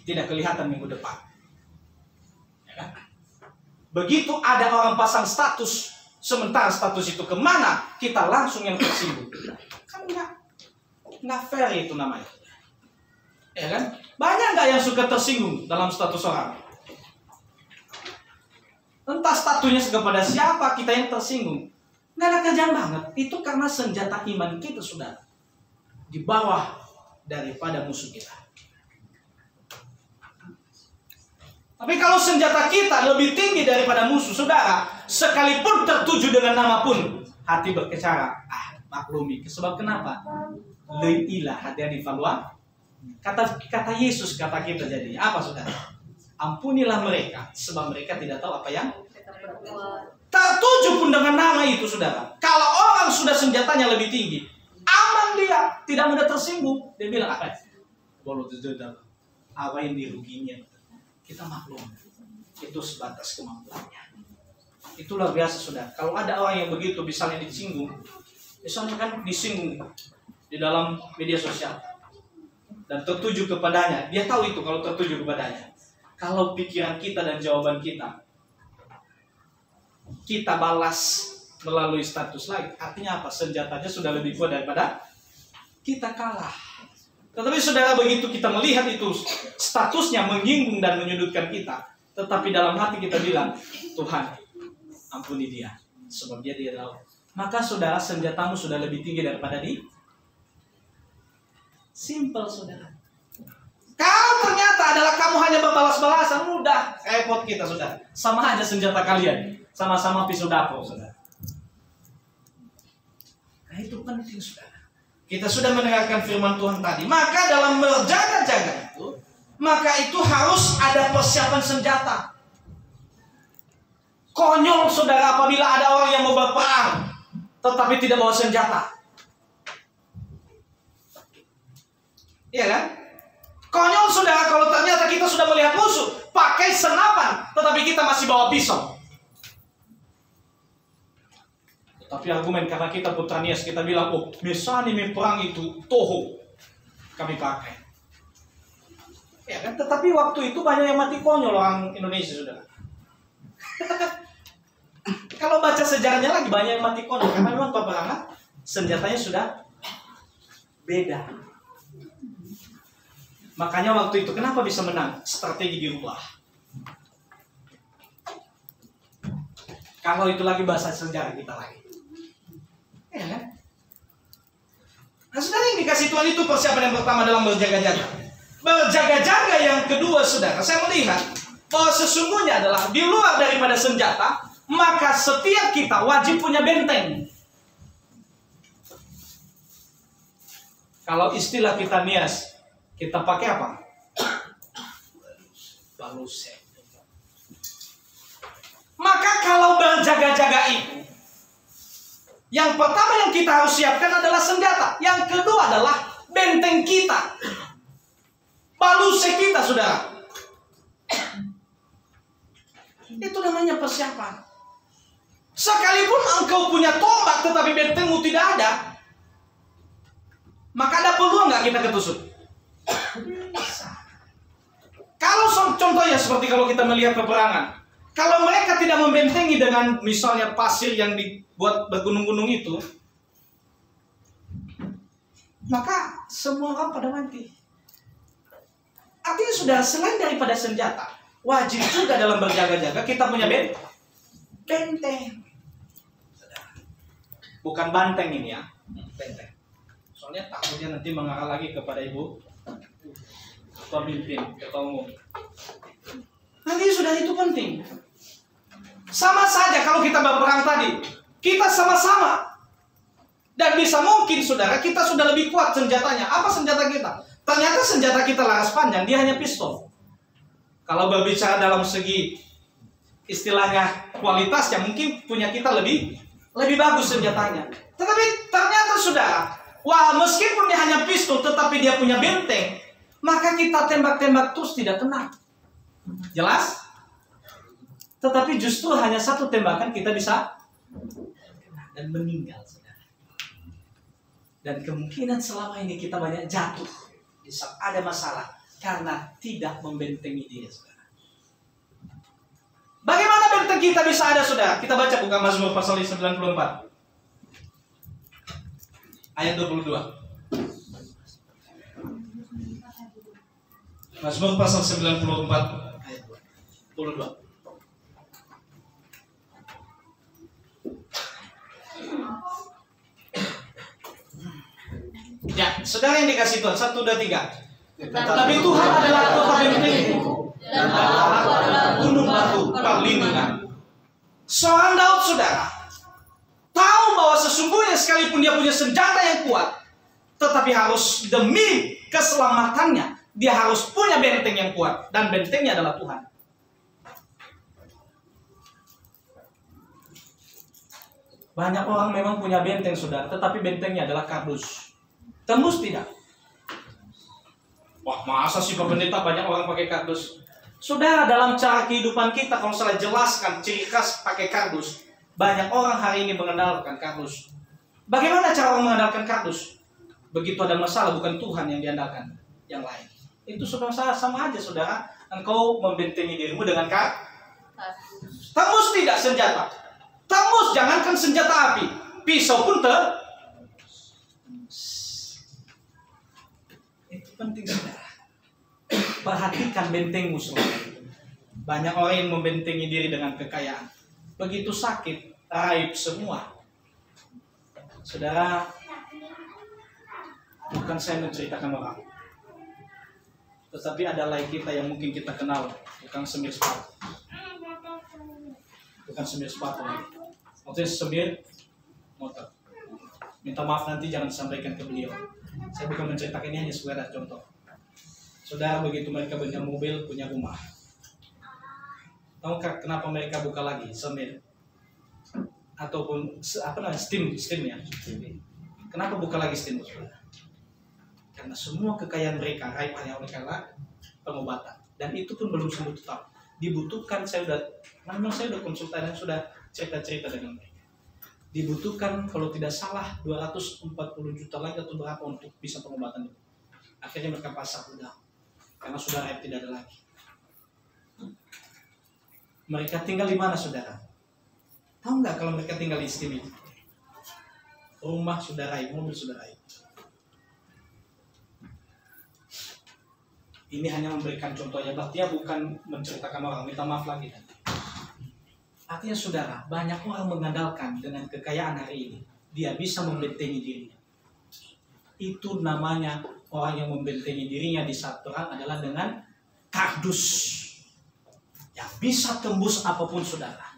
tidak kelihatan minggu depan. Ya kan? Begitu ada orang pasang status, sementara status itu kemana, kita langsung yang tersinggung. Kan nggak fair itu namanya. Ya kan? Banyak nggak yang suka tersinggung dalam status orang? Entah statusnya kepada siapa, kita yang tersinggung. Nggak ada kerjaan banget. Itu karena senjata iman kita sudah di bawah daripada musuh kita. Tapi kalau senjata kita lebih tinggi daripada musuh, saudara, sekalipun tertuju dengan nama pun, hati berkecara. Maklumi. Sebab kenapa? Leilah hati divalua. Kata Yesus, kata kita jadinya apa, saudara? Ampunilah mereka, sebab mereka tidak tahu apa yang tertuju pun dengan nama itu, saudara. Kalau orang sudah senjatanya lebih tinggi, aman dia, tidak mudah tersinggung. Dia bilang apa? Boleh terjadi apa yang diruginya? Kita maklum, itu sebatas kemampuannya. Itu luar biasa, saudara. Kalau ada orang yang begitu, misalnya disinggung, misalnya kan disinggung di dalam media sosial dan tertuju kepadanya, dia tahu itu kalau tertuju kepadanya. Kalau pikiran kita dan jawaban kita balas melalui status lain, artinya apa? Senjatanya sudah lebih kuat daripada kita, kalah. Tetapi saudara, begitu kita melihat itu statusnya menyinggung dan menyudutkan kita, tetapi dalam hati kita bilang, Tuhan, ampuni dia, sebab dia tahu. Maka saudara, senjatamu sudah lebih tinggi daripada dia. Simple, saudara. Kalau ternyata adalah kamu hanya berbalas-balasan, mudah repot kita, saudara. Sama aja senjata kalian, sama-sama pisau dapur, saudara. Nah, itu penting, saudara. Kita sudah mendengarkan firman Tuhan tadi. Maka dalam berjaga-jaga itu, maka itu harus ada persiapan senjata. Konyol, saudara, apabila ada orang yang mau berperang tetapi tidak bawa senjata. Iya kan? Konyol, saudara, kalau ternyata kita sudah melihat musuh pakai senapan tetapi kita masih bawa pisau. Tapi argumen karena kita putra Nias, kita bilang, oh, misalnya perang itu toho, kami pakai. Ya kan? Tetapi waktu itu banyak yang mati konyol orang Indonesia, saudara. Kalau baca sejarahnya lagi banyak yang mati konyol karena memang peperangan senjatanya sudah beda. Makanya waktu itu kenapa bisa menang? Strategi dirubah. Kalau itu lagi bahasa sejarah kita lagi. Ya kan? Nah, saudara, yang dikasih Tuhan itu persiapan yang pertama dalam berjaga-jaga. Berjaga-jaga yang kedua, saudara, saya melihat bahwa sesungguhnya adalah di luar daripada senjata, maka setiap kita wajib punya benteng. Kalau istilah kita nias, kita pakai apa? Baluse. Maka kalau berjaga-jaga itu, yang pertama yang kita harus siapkan adalah senjata. Yang kedua adalah benteng kita. Baluse kita, saudara. Itu namanya persiapan. Sekalipun engkau punya tombak tetapi bentengmu tidak ada, maka ada peluang nggak kita ketusuk? Kalau contohnya seperti kalau kita melihat peperangan, kalau mereka tidak membentengi dengan misalnya pasir yang dibuat bergunung-gunung itu, maka semua orang pada mati. Artinya sudah selain daripada senjata, wajib juga dalam berjaga-jaga kita punya benteng. Bukan banteng ini ya, benteng. Soalnya takutnya nanti mengarah lagi kepada ibu pemimpin, ketua umum. Nanti sudah itu penting. Sama saja kalau kita berperang tadi, kita sama-sama. Dan bisa mungkin saudara kita sudah lebih kuat senjatanya. Apa senjata kita? Ternyata senjata kita laras panjang, dia hanya pistol. Kalau berbicara dalam segi istilahnya kualitasnya, mungkin punya kita lebih bagus senjatanya. Tetapi ternyata saudara, wah meskipun dia hanya pistol tetapi dia punya benteng, maka kita tembak-tembak terus tidak kena. Jelas? Tetapi justru hanya satu tembakan kita bisa dan meninggal, saudara. Dan kemungkinan selama ini kita banyak jatuh di saat ada masalah karena tidak membentengi diri, saudara. Bagaimana benteng kita bisa ada, saudara? Kita baca buka Mazmur pasal 94 ayat 22. Mazmur pasal 94 ayat 22. Ya, saudara yang dikasih Tuhan, 1, 2, 3. Tetapi Tuhan adalah kota bentengku dan Allah adalah gunung batu perlindungan. Seorang Daud, saudara, tahu bahwa sesungguhnya sekalipun dia punya senjata yang kuat, tetapi harus demi keselamatannya, dia harus punya benteng yang kuat. Dan bentengnya adalah Tuhan. Banyak orang memang punya benteng, saudara, tetapi bentengnya adalah kardus. Tembus tidak? Wah, masa sih Pak Pendeta banyak orang pakai kardus? Saudara, dalam cara kehidupan kita, kalau saya jelaskan ciri khas pakai kardus, banyak orang hari ini mengandalkan kardus. Bagaimana cara orang mengandalkan kardus? Begitu ada masalah, bukan Tuhan yang diandalkan, yang lain. Itu sudah sama aja, saudara. Engkau membentengi dirimu dengan kardus. Tembus tidak senjata? Tembus, jangankan senjata api, pisau pun itu penting, saudara. Perhatikan bentengmu selalu. Banyak orang yang membentengi diri dengan kekayaan. Begitu sakit, raib semua. Saudara, bukan saya menceritakan orang, tetapi ada lain kita yang mungkin kita kenal, tukang semir sepatu. Bukan semir sepatu lagi. Maksudnya semir motor. Minta maaf nanti jangan disampaikan ke beliau. Saya bukan menceritakan ini, hanya sekedar contoh. Saudara, begitu mereka punya mobil, punya rumah. Tahukah kenapa mereka buka lagi semir? Ataupun steamnya? Kenapa buka lagi steam? Karena semua kekayaan mereka raib hanya oleh karena pengobatan. Dan itu pun belum sembuh tetap. Dibutuhkan, saya sudah konsultan dan sudah cerita-cerita dengan mereka. Dibutuhkan kalau tidak salah 240 juta lagi atau berapa untuk bisa pengobatan itu. Akhirnya mereka pasang udah, karena sudah raib tidak ada lagi. Mereka tinggal di mana, saudara? Tahu nggak kalau mereka tinggal di steam itu? Rumah sudah raib, mobil sudah raib. Ini hanya memberikan contohnya, artinya bukan menceritakan orang, minta maaf lagi. Artinya saudara, banyak orang mengandalkan dengan kekayaan hari ini, dia bisa membentengi dirinya. Itu namanya orang yang membentengi dirinya di saat perang adalah dengan kardus. bisa tembus apapun saudara.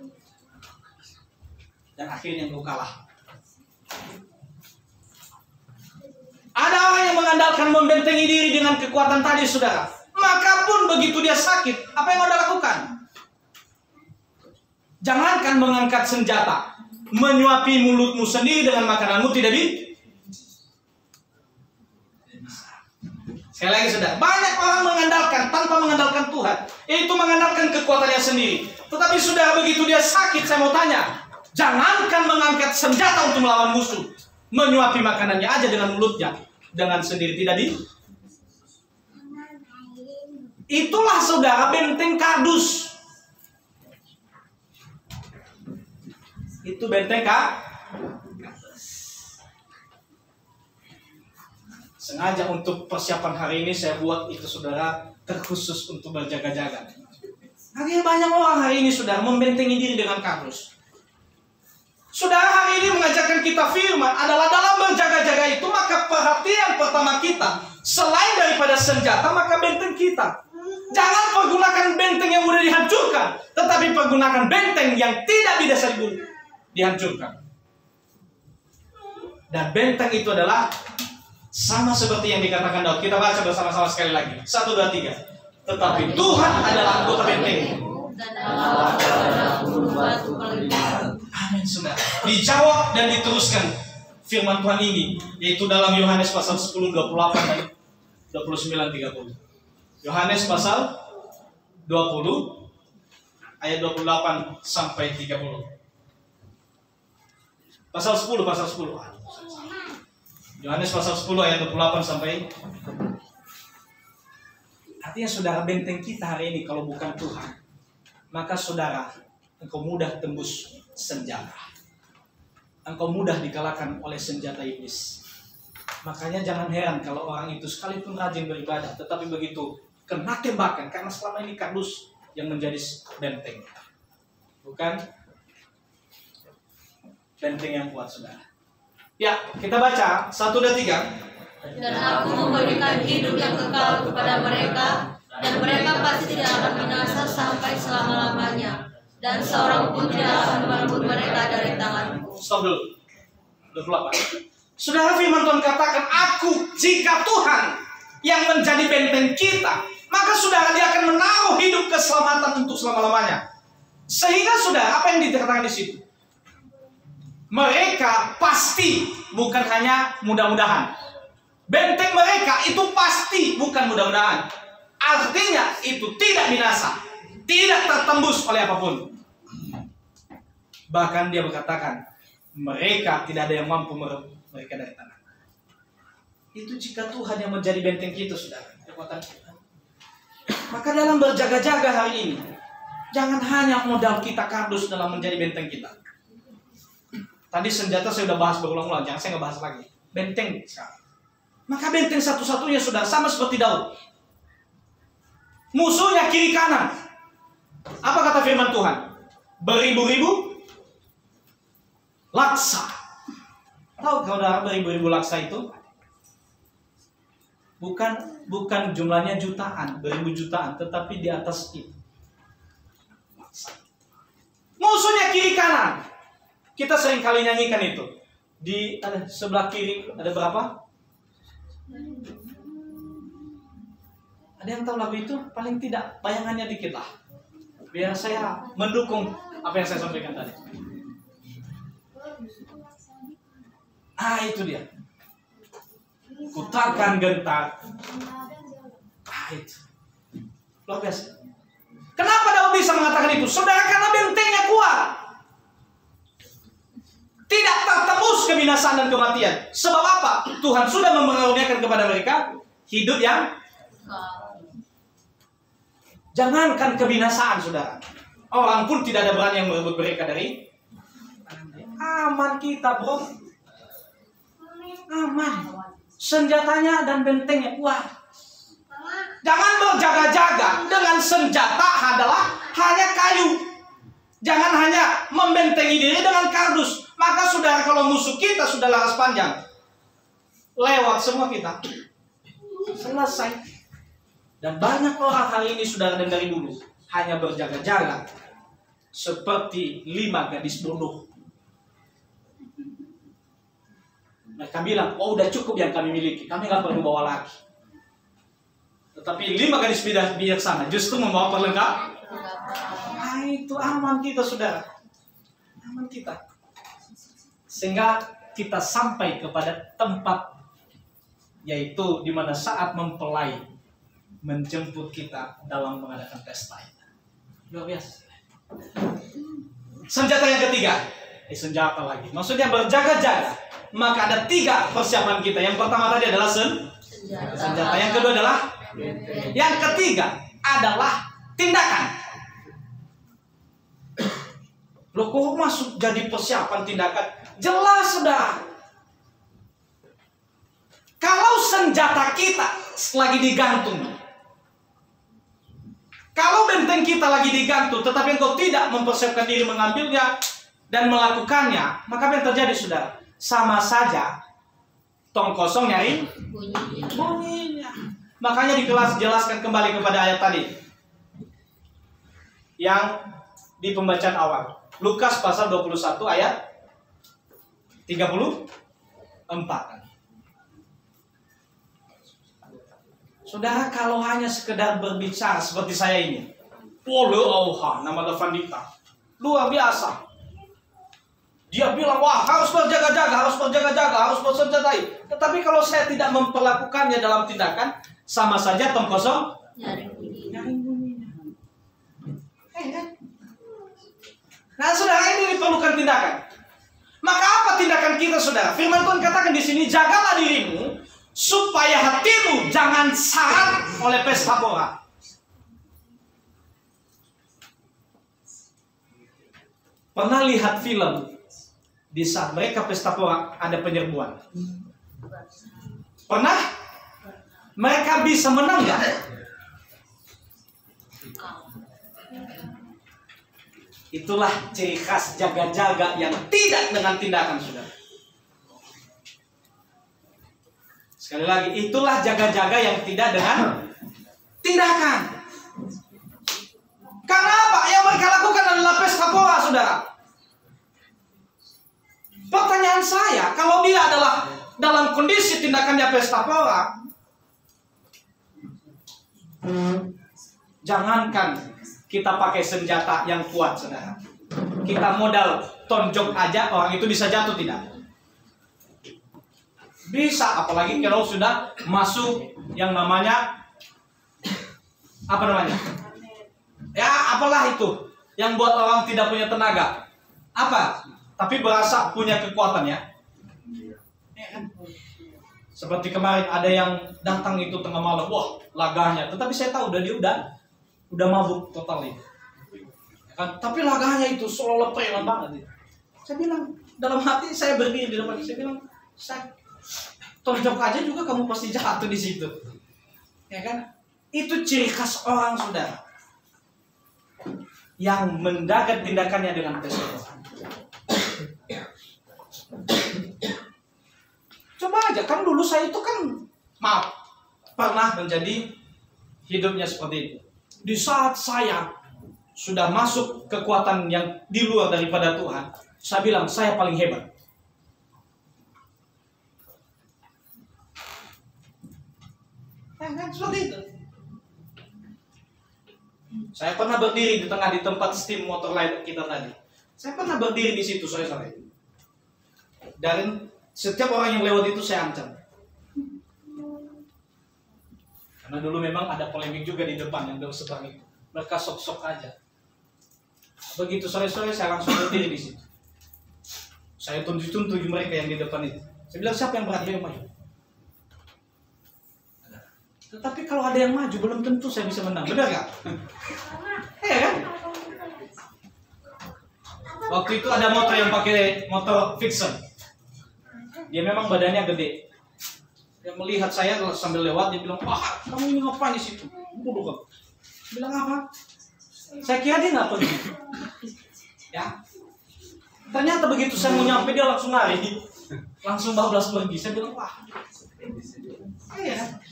Dan akhirnya engkau kalah. Ada orang yang mengandalkan membentengi diri dengan kekuatan tadi saudara. Maka pun begitu dia sakit, apa yang Anda lakukan? Jangankan mengangkat senjata, menyuapi mulutmu sendiri dengan makananmu tidak bisa. Sekali lagi saudara, banyak orang mengandalkan tanpa mengandalkan Tuhan, yaitu mengandalkan kekuatannya sendiri. Tetapi saudara, begitu dia sakit, saya mau tanya, jangankan mengangkat senjata untuk melawan musuh, menyuapi makanannya aja dengan mulutnya, dengan sendiri tidak bisa. Itulah saudara benteng kardus. Itu benteng sengaja untuk persiapan hari ini saya buat itu saudara terkhusus untuk berjaga-jaga. Akhirnya banyak orang hari ini saudara membentengi diri dengan kardus. Saudara, hari ini mengajarkan kita firman adalah dalam berjaga-jaga itu maka perhatian pertama kita selain daripada senjata maka benteng kita. Jangan pergunakan benteng yang mudah dihancurkan, tetapi pergunakan benteng yang tidak bisa dihancurkan. Dan benteng itu adalah sama seperti yang dikatakan Daud. Kita baca bersama-sama sekali lagi. 1, 2, 3. Tetapi Tuhan adalah kota benteng. Amin saudara. Dijawab dan diteruskan firman Tuhan ini, yaitu dalam Yohanes pasal 10, 28 dan 29, 30. Yohanes pasal 20 ayat 28 sampai 30. Pasal 10. Yohanes pasal 10 ayat 28 sampai. Artinya saudara, benteng kita hari ini kalau bukan Tuhan, maka saudara, engkau mudah tembus senjata. Engkau mudah dikalahkan oleh senjata iblis. Makanya jangan heran kalau orang itu sekalipun rajin beribadah, tetapi begitu kena tembakan, karena selama ini kardus yang menjadi benteng. Bukan benteng yang kuat saudara. Ya, kita baca 1, 2, 3. Dan aku memberikan hidup yang kekal kepada mereka, dan mereka pasti tidak akan binasa sampai selama-lamanya, dan seorang pun tidak akan merebut mereka dari tanganku. Stop dulu. 28. Saudara, firman Tuhan katakan, aku jika Tuhan yang menjadi benteng kita, maka saudara dia akan menaruh hidup keselamatan untuk selama-lamanya. Sehingga saudara, apa yang dikatakan di situ? Mereka pasti, bukan hanya mudah-mudahan. Benteng mereka itu pasti, bukan mudah-mudahan. Artinya itu tidak binasa, tidak tertembus oleh apapun. Bahkan dia berkatakan, mereka tidak ada yang mampu merebut mereka dari tanah. Itu jika Tuhan yang menjadi benteng kita, saudara, kekuatan kita. Maka dalam berjaga-jaga hari ini, jangan hanya modal kita kardus dalam menjadi benteng kita. Tadi senjata saya sudah bahas berulang-ulang, jangan saya nggak bahas lagi. Benteng sekarang. Maka benteng satu-satunya sudah sama seperti Daud. Musuhnya kiri kanan. Apa kata firman Tuhan? Beribu-ribu laksa. Tahu saudara beribu-ribu laksa itu? Bukan jumlahnya jutaan, beribu jutaan, tetapi di atas itu. Musuhnya kiri kanan. Kita sering kali nyanyikan itu. Di sebelah kiri ada berapa? Ada yang tahu lagu itu? Paling tidak bayangannya dikit lah. Biar saya mendukung apa yang saya sampaikan tadi. Itu dia. Kutakkan gentar. Itu. Luar biasa. Kenapa Daud bisa mengatakan itu? Saudara, karena bentengnya kuat. Tidak tertembus kebinasaan dan kematian. Sebab apa? Tuhan sudah mengaruniakan kepada mereka hidup yang jangankan kebinasaan, saudara. Orang pun tidak ada berani yang merebut mereka dari aman kita, bro. Aman. Senjatanya dan bentengnya kuat. Jangan berjaga-jaga dengan senjata adalah hanya kayu. Jangan hanya membentengi diri dengan kardus. Maka saudara, kalau musuh kita sudah laras panjang, lewat semua kita, selesai. Dan banyak orang hari ini saudara, dan dari dulu hanya berjaga-jaga seperti 5 gadis bodoh. Mereka bilang, oh udah cukup yang kami miliki, kami nggak perlu bawa lagi. Tetapi 5 gadis bijaksana justru membawa perlengkapan. Nah itu aman kita saudara, aman kita. Sehingga kita sampai kepada tempat, yaitu di mana saat mempelai menjemput kita dalam mengadakan pesta. Luar biasa. Senjata yang ketiga, senjata lagi. Maksudnya berjaga-jaga. Maka ada 3 persiapan kita. Yang pertama tadi adalah senjata. Yang kedua adalah, yang ketiga adalah tindakan. Loh kok masuk jadi persiapan tindakan? Jelas sudah. Kalau senjata kita lagi digantung, kalau benteng kita lagi digantung, tetapi engkau tidak mempersiapkan diri mengambilnya dan melakukannya, maka apa yang terjadi saudara? Sama saja tong kosong nyari bunyinya. Makanya di kelas jelaskan kembali kepada ayat tadi yang di pembacaan awal, Lukas pasal 21 ayat 34. Saudara, kalau hanya sekedar berbicara seperti saya ini, nama Davandita, luar biasa. Dia bilang, wah harus berjaga-jaga, harus berjaga-jaga, harus bersenjatai. Tetapi kalau saya tidak memperlakukannya dalam tindakan, sama saja tong kosong nyaring bunyinya. Nah saudara, ini diperlukan tindakan. Maka apa tindakan kita saudara? Firman Tuhan katakan di sini, jagalah dirimu supaya hatimu jangan syarat oleh pesta pora. Pernah lihat film di saat mereka pesta pora ada penyerbuan? Pernah? Mereka bisa menang gak? Itulah ciri khas jaga-jaga yang tidak dengan tindakan saudara. Sekali lagi, itulah jaga-jaga yang tidak dengan tindakan. Karena apa? Yang mereka lakukan adalah pesta pora, saudara. Pertanyaan saya, kalau dia adalah dalam kondisi tindakannya pesta pora, jangankan kita pakai senjata yang kuat, saudara. Kita modal tonjok aja, orang itu bisa jatuh tidak? Bisa, apalagi kalau sudah masuk yang namanya apa namanya? Ya, apalah itu yang buat orang tidak punya tenaga. Apa? Tapi berasa punya kekuatan ya. Seperti kemarin ada yang datang itu tengah malam, wah, laganya. Tetapi saya tahu dia udah mabuk total itu. Kan? Tapi laganya itu seolah preman banget. Saya bilang, dalam hati saya berdiri di depan, saya bilang, tonjok aja juga kamu pasti jatuh di situ, ya kan? Itu ciri khas orang saudara yang mendagat tindakannya dengan pesta. Coba aja, kan dulu saya itu kan pernah menjadi hidupnya seperti itu. Di saat saya sudah masuk kekuatan yang di luar daripada Tuhan, saya bilang saya paling hebat. Kan seperti itu. Saya pernah berdiri di tempat steam motor lain kita tadi. Saya pernah berdiri di situ sore-sore. Dan setiap orang yang lewat itu saya ancam. Karena dulu memang ada polemik juga di depan yang berseberang itu. Mereka sok-sok aja. Begitu sore-sore saya langsung berdiri di situ. Saya tunjuk-tunjuk mereka yang di depan itu. Saya bilang, siapa yang berani maju? Tetapi kalau ada yang maju, belum tentu saya bisa menang. Benar gak? Iya kan? Waktu itu ada motor yang pakai motor Vixen. Dia memang badannya gede. Dia melihat saya sambil lewat, dia bilang, wah, kamu ini ngapain di situ? Bodoh kamu. Bilang apa? Saya kira dia nggak pergi. Ya. Ternyata begitu saya mau nyampe, dia langsung lari. Langsung bablas pergi. Saya bilang, wah. Iya.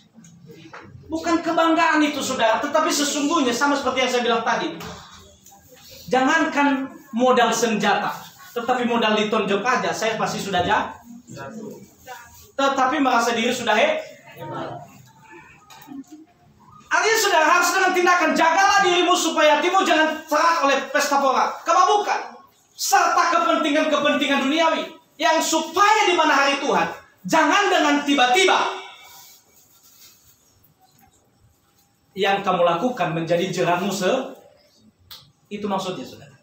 Bukan kebanggaan itu saudara, tetapi sesungguhnya sama seperti yang saya bilang tadi. Jangankan modal senjata, tetapi modal ditonjok aja, saya pasti sudah jatuh. Tetapi merasa diri sudah hebat. Artinya saudara harus dengan tindakan, jagalah dirimu supaya hatimu jangan serak oleh pesta pora, kebabukan, serta kepentingan-kepentingan duniawi, yang supaya di mana hari Tuhan, jangan dengan tiba-tiba yang kamu lakukan menjadi jeratmu itu maksudnya saudara.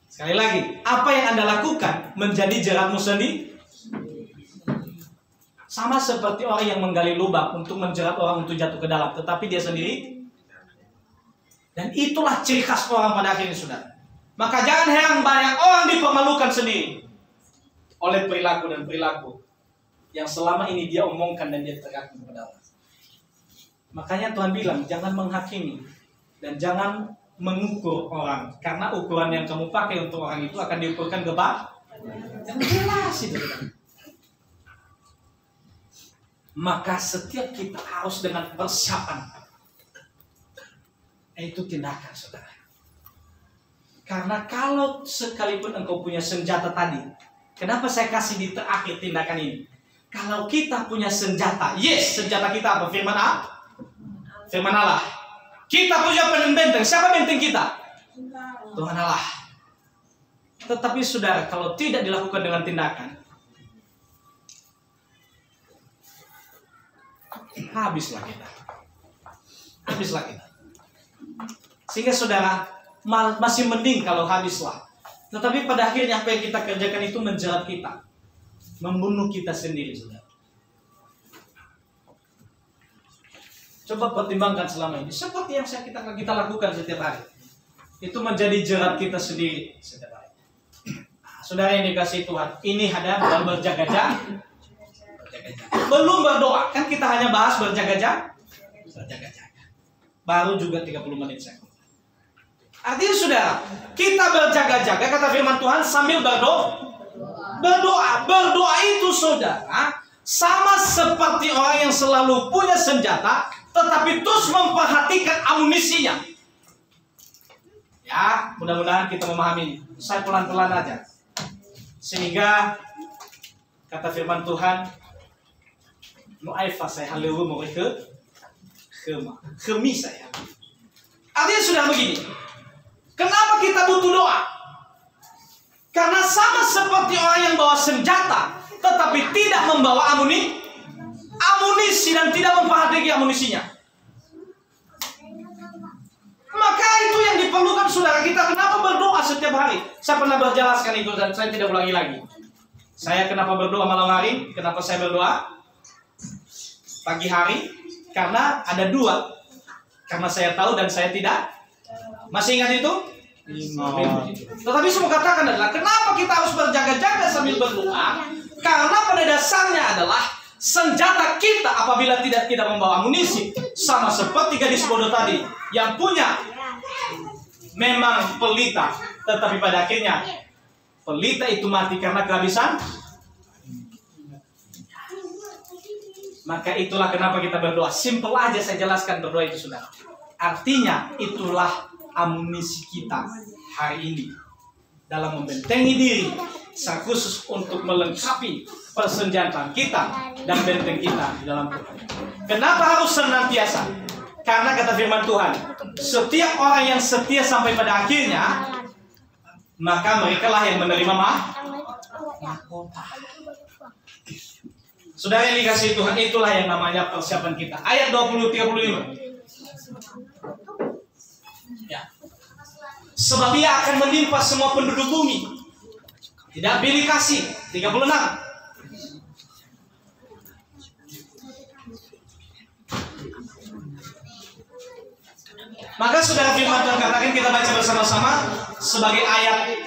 Sekali lagi, apa yang Anda lakukan menjadi jeratmu sendiri. Sama seperti orang yang menggali lubang untuk menjerat orang untuk jatuh ke dalam, tetapi dia sendiri. Dan itulah ciri khas orang pada akhirnya saudara. Maka jangan heran banyak orang dipermalukan sendiri oleh perilaku dan perilaku yang selama ini dia omongkan dan dia tegakkan kepada Allah. Makanya Tuhan bilang, jangan menghakimi dan jangan mengukur orang, karena ukuran yang kamu pakai untuk orang itu akan diukurkan gebak. Yang jelas itu. Maka setiap kita harus dengan persiapan, itu tindakan saudara. Karena kalau sekalipun engkau punya senjata tadi, kenapa saya kasih di terakhir tindakan ini? Kalau kita punya senjata, yes, senjata kita apa? Firman Allah. Firman Allah. Kita punya benteng. Siapa benteng kita? Tuhan Allah. Tetapi saudara, kalau tidak dilakukan dengan tindakan, habislah kita. Sehingga saudara, masih mending kalau habislah. Tetapi pada akhirnya apa yang kita kerjakan itu menjerat kita, membunuh kita sendiri, saudara. Coba pertimbangkan selama ini, seperti yang kita lakukan setiap hari, itu menjadi jerat kita sendiri setiap hari. Saudara yang dikasihi Tuhan, ini ada dalam berjaga-jaga. Belum berdoa, kan kita hanya bahas berjaga-jaga. Baru juga 30 menit saya. Artinya saudara, kita berjaga-jaga, kata firman Tuhan, sambil berdoa. Berdoa itu saudara, sama seperti orang yang selalu punya senjata, tetapi terus memperhatikan amunisinya. Ya, mudah-mudahan kita memahami. Saya pelan-pelan aja. Sehingga kata firman Tuhan, saya halewu mau kemi saya. Artinya sudah begini. Kenapa kita butuh doa? Karena sama seperti orang yang bawa senjata, tetapi tidak membawa amunisi dan tidak memperhatikan amunisinya. Maka itu yang diperlukan saudara kita. Kenapa berdoa setiap hari? Saya pernah berjelaskan itu dan saya tidak ulangi lagi. Saya kenapa berdoa malam hari? Kenapa saya berdoa pagi hari? Karena ada dua. Karena saya tahu dan saya tidak. Masih ingat itu? Tetapi semua katakan adalah, kenapa kita harus berjaga-jaga sambil berdoa? Karena pada dasarnya adalah senjata kita apabila tidak membawa amunisi, sama seperti gadis bodoh tadi yang punya memang pelita, tetapi pada akhirnya pelita itu mati karena kehabisan. Maka itulah kenapa kita berdoa. Simple aja saya jelaskan berdoa itu saudara. Artinya itulah amunisi kita hari ini dalam membentengi diri, secara khusus untuk melengkapi persenjataan kita dan benteng kita di dalam Tuhan. Kenapa harus senantiasa? Karena kata firman Tuhan, setiap orang yang setia sampai pada akhirnya, maka merekalah yang menerima mahkota. Saudara yang dikasihi Tuhan, itulah yang namanya persiapan kita. Ayat 20-35. Ya. Sebab Ia akan menimpa semua penduduk bumi. Tidak pilih kasih. 36. Maka saudara firman Tuhan katakan, kita baca bersama-sama sebagai ayat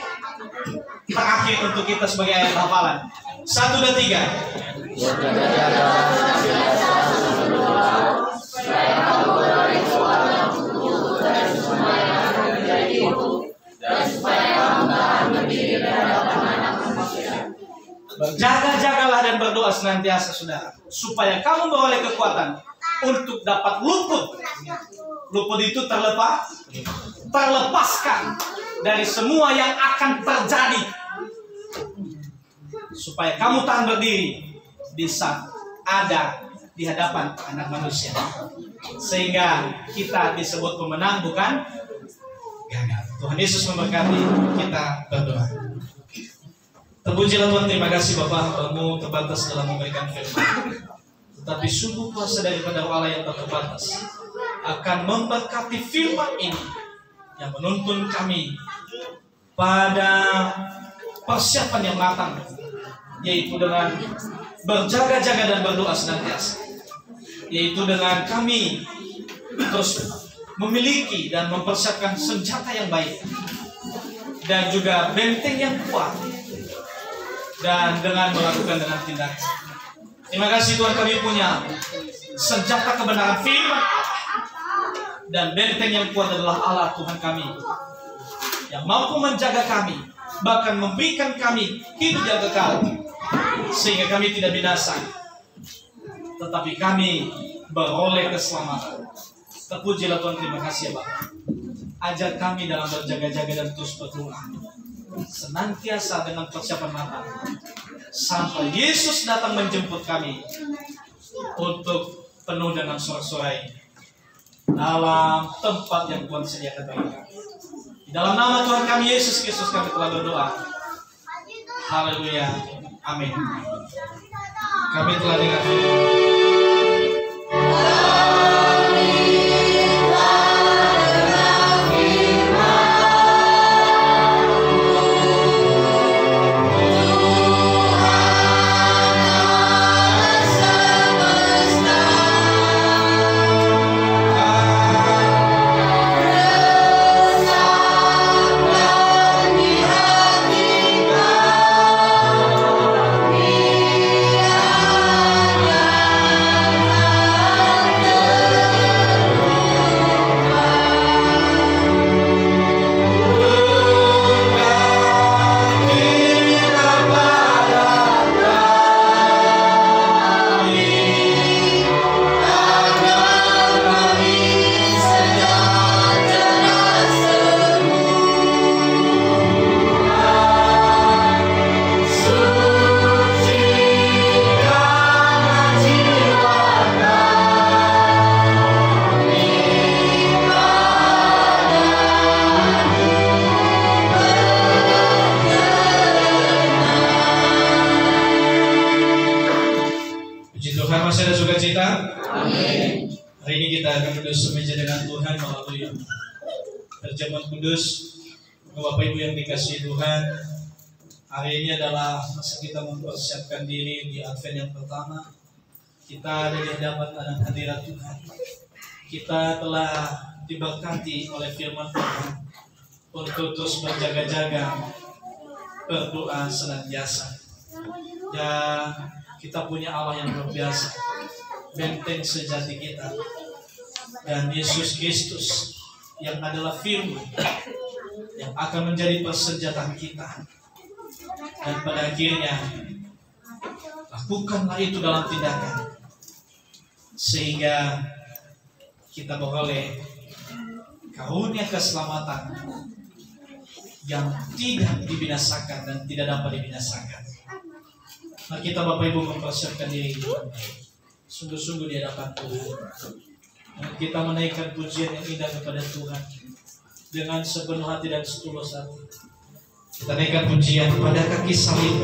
terakhir untuk kita sebagai ayat hafalan. 1, 2, 3. Berjaga-jagalah dan berdoa senantiasa saudara, supaya kamu beroleh kekuatan untuk dapat luput. Luput itu terlepaskan dari semua yang akan terjadi, supaya kamu tahan berdiri di saat ada di hadapan anak manusia, sehingga kita disebut pemenang bukan gagal. Tuhan Yesus memberkati. Kita berdoa. Terpujilah Tuhan, terima kasih Bapa, Hamba-Mu terbatas dalam memberikan firman, tetapi sungguh kuasa daripada Allah yang tak terbatas akan memberkati firman ini yang menuntun kami pada persiapan yang matang, yaitu dengan berjaga-jaga dan berdoa senantiasa, yaitu dengan kami terus memiliki dan mempersiapkan senjata yang baik dan juga benteng yang kuat, dan dengan melakukan dengan tindakan. Terima kasih Tuhan, kami punya senjata kebenaran firman dan benteng yang kuat adalah Allah Tuhan kami yang mampu menjaga kami, bahkan memberikan kami hidup yang kekal, sehingga kami tidak binasa, tetapi kami beroleh keselamatan. Terpujilah Tuhan, terima kasih ya Bapak. Ajar kami dalam berjaga-jaga dan terus berdoa senantiasa dengan persiapan matang sampai Yesus datang menjemput kami untuk penuh dengan sorak-sorai dalam tempat yang Tuhan sediakan bagi kami. Di dalam nama Tuhan kami Yesus Kristus kami telah berdoa. Haleluya. Amin. Kami telah dengar terjemahan kudus. Bapak Ibu yang dikasihi Tuhan, hari ini adalah masa kita mempersiapkan diri di Advent yang pertama. Kita ada di hadapan hadirat Tuhan. Kita telah diberkati oleh firman Tuhan untuk terus berjaga-jaga, berdoa senantiasa. Dan kita punya Allah yang luar biasa, benteng sejati kita, dan Yesus Kristus yang adalah firman yang akan menjadi persenjataan kita. Dan pada akhirnya lakukanlah itu dalam tindakan, sehingga kita beroleh karunia keselamatan yang tidak dibinasakan dan tidak dapat dibinasakan. Nah, kita Bapak Ibu mempersiapkan diri sungguh-sungguh di hadapan Tuhan. Dan kita menaikkan pujian yang indah kepada Tuhan dengan sepenuh hati dan setulus hati. Kita naikkan pujian pada kaki salib.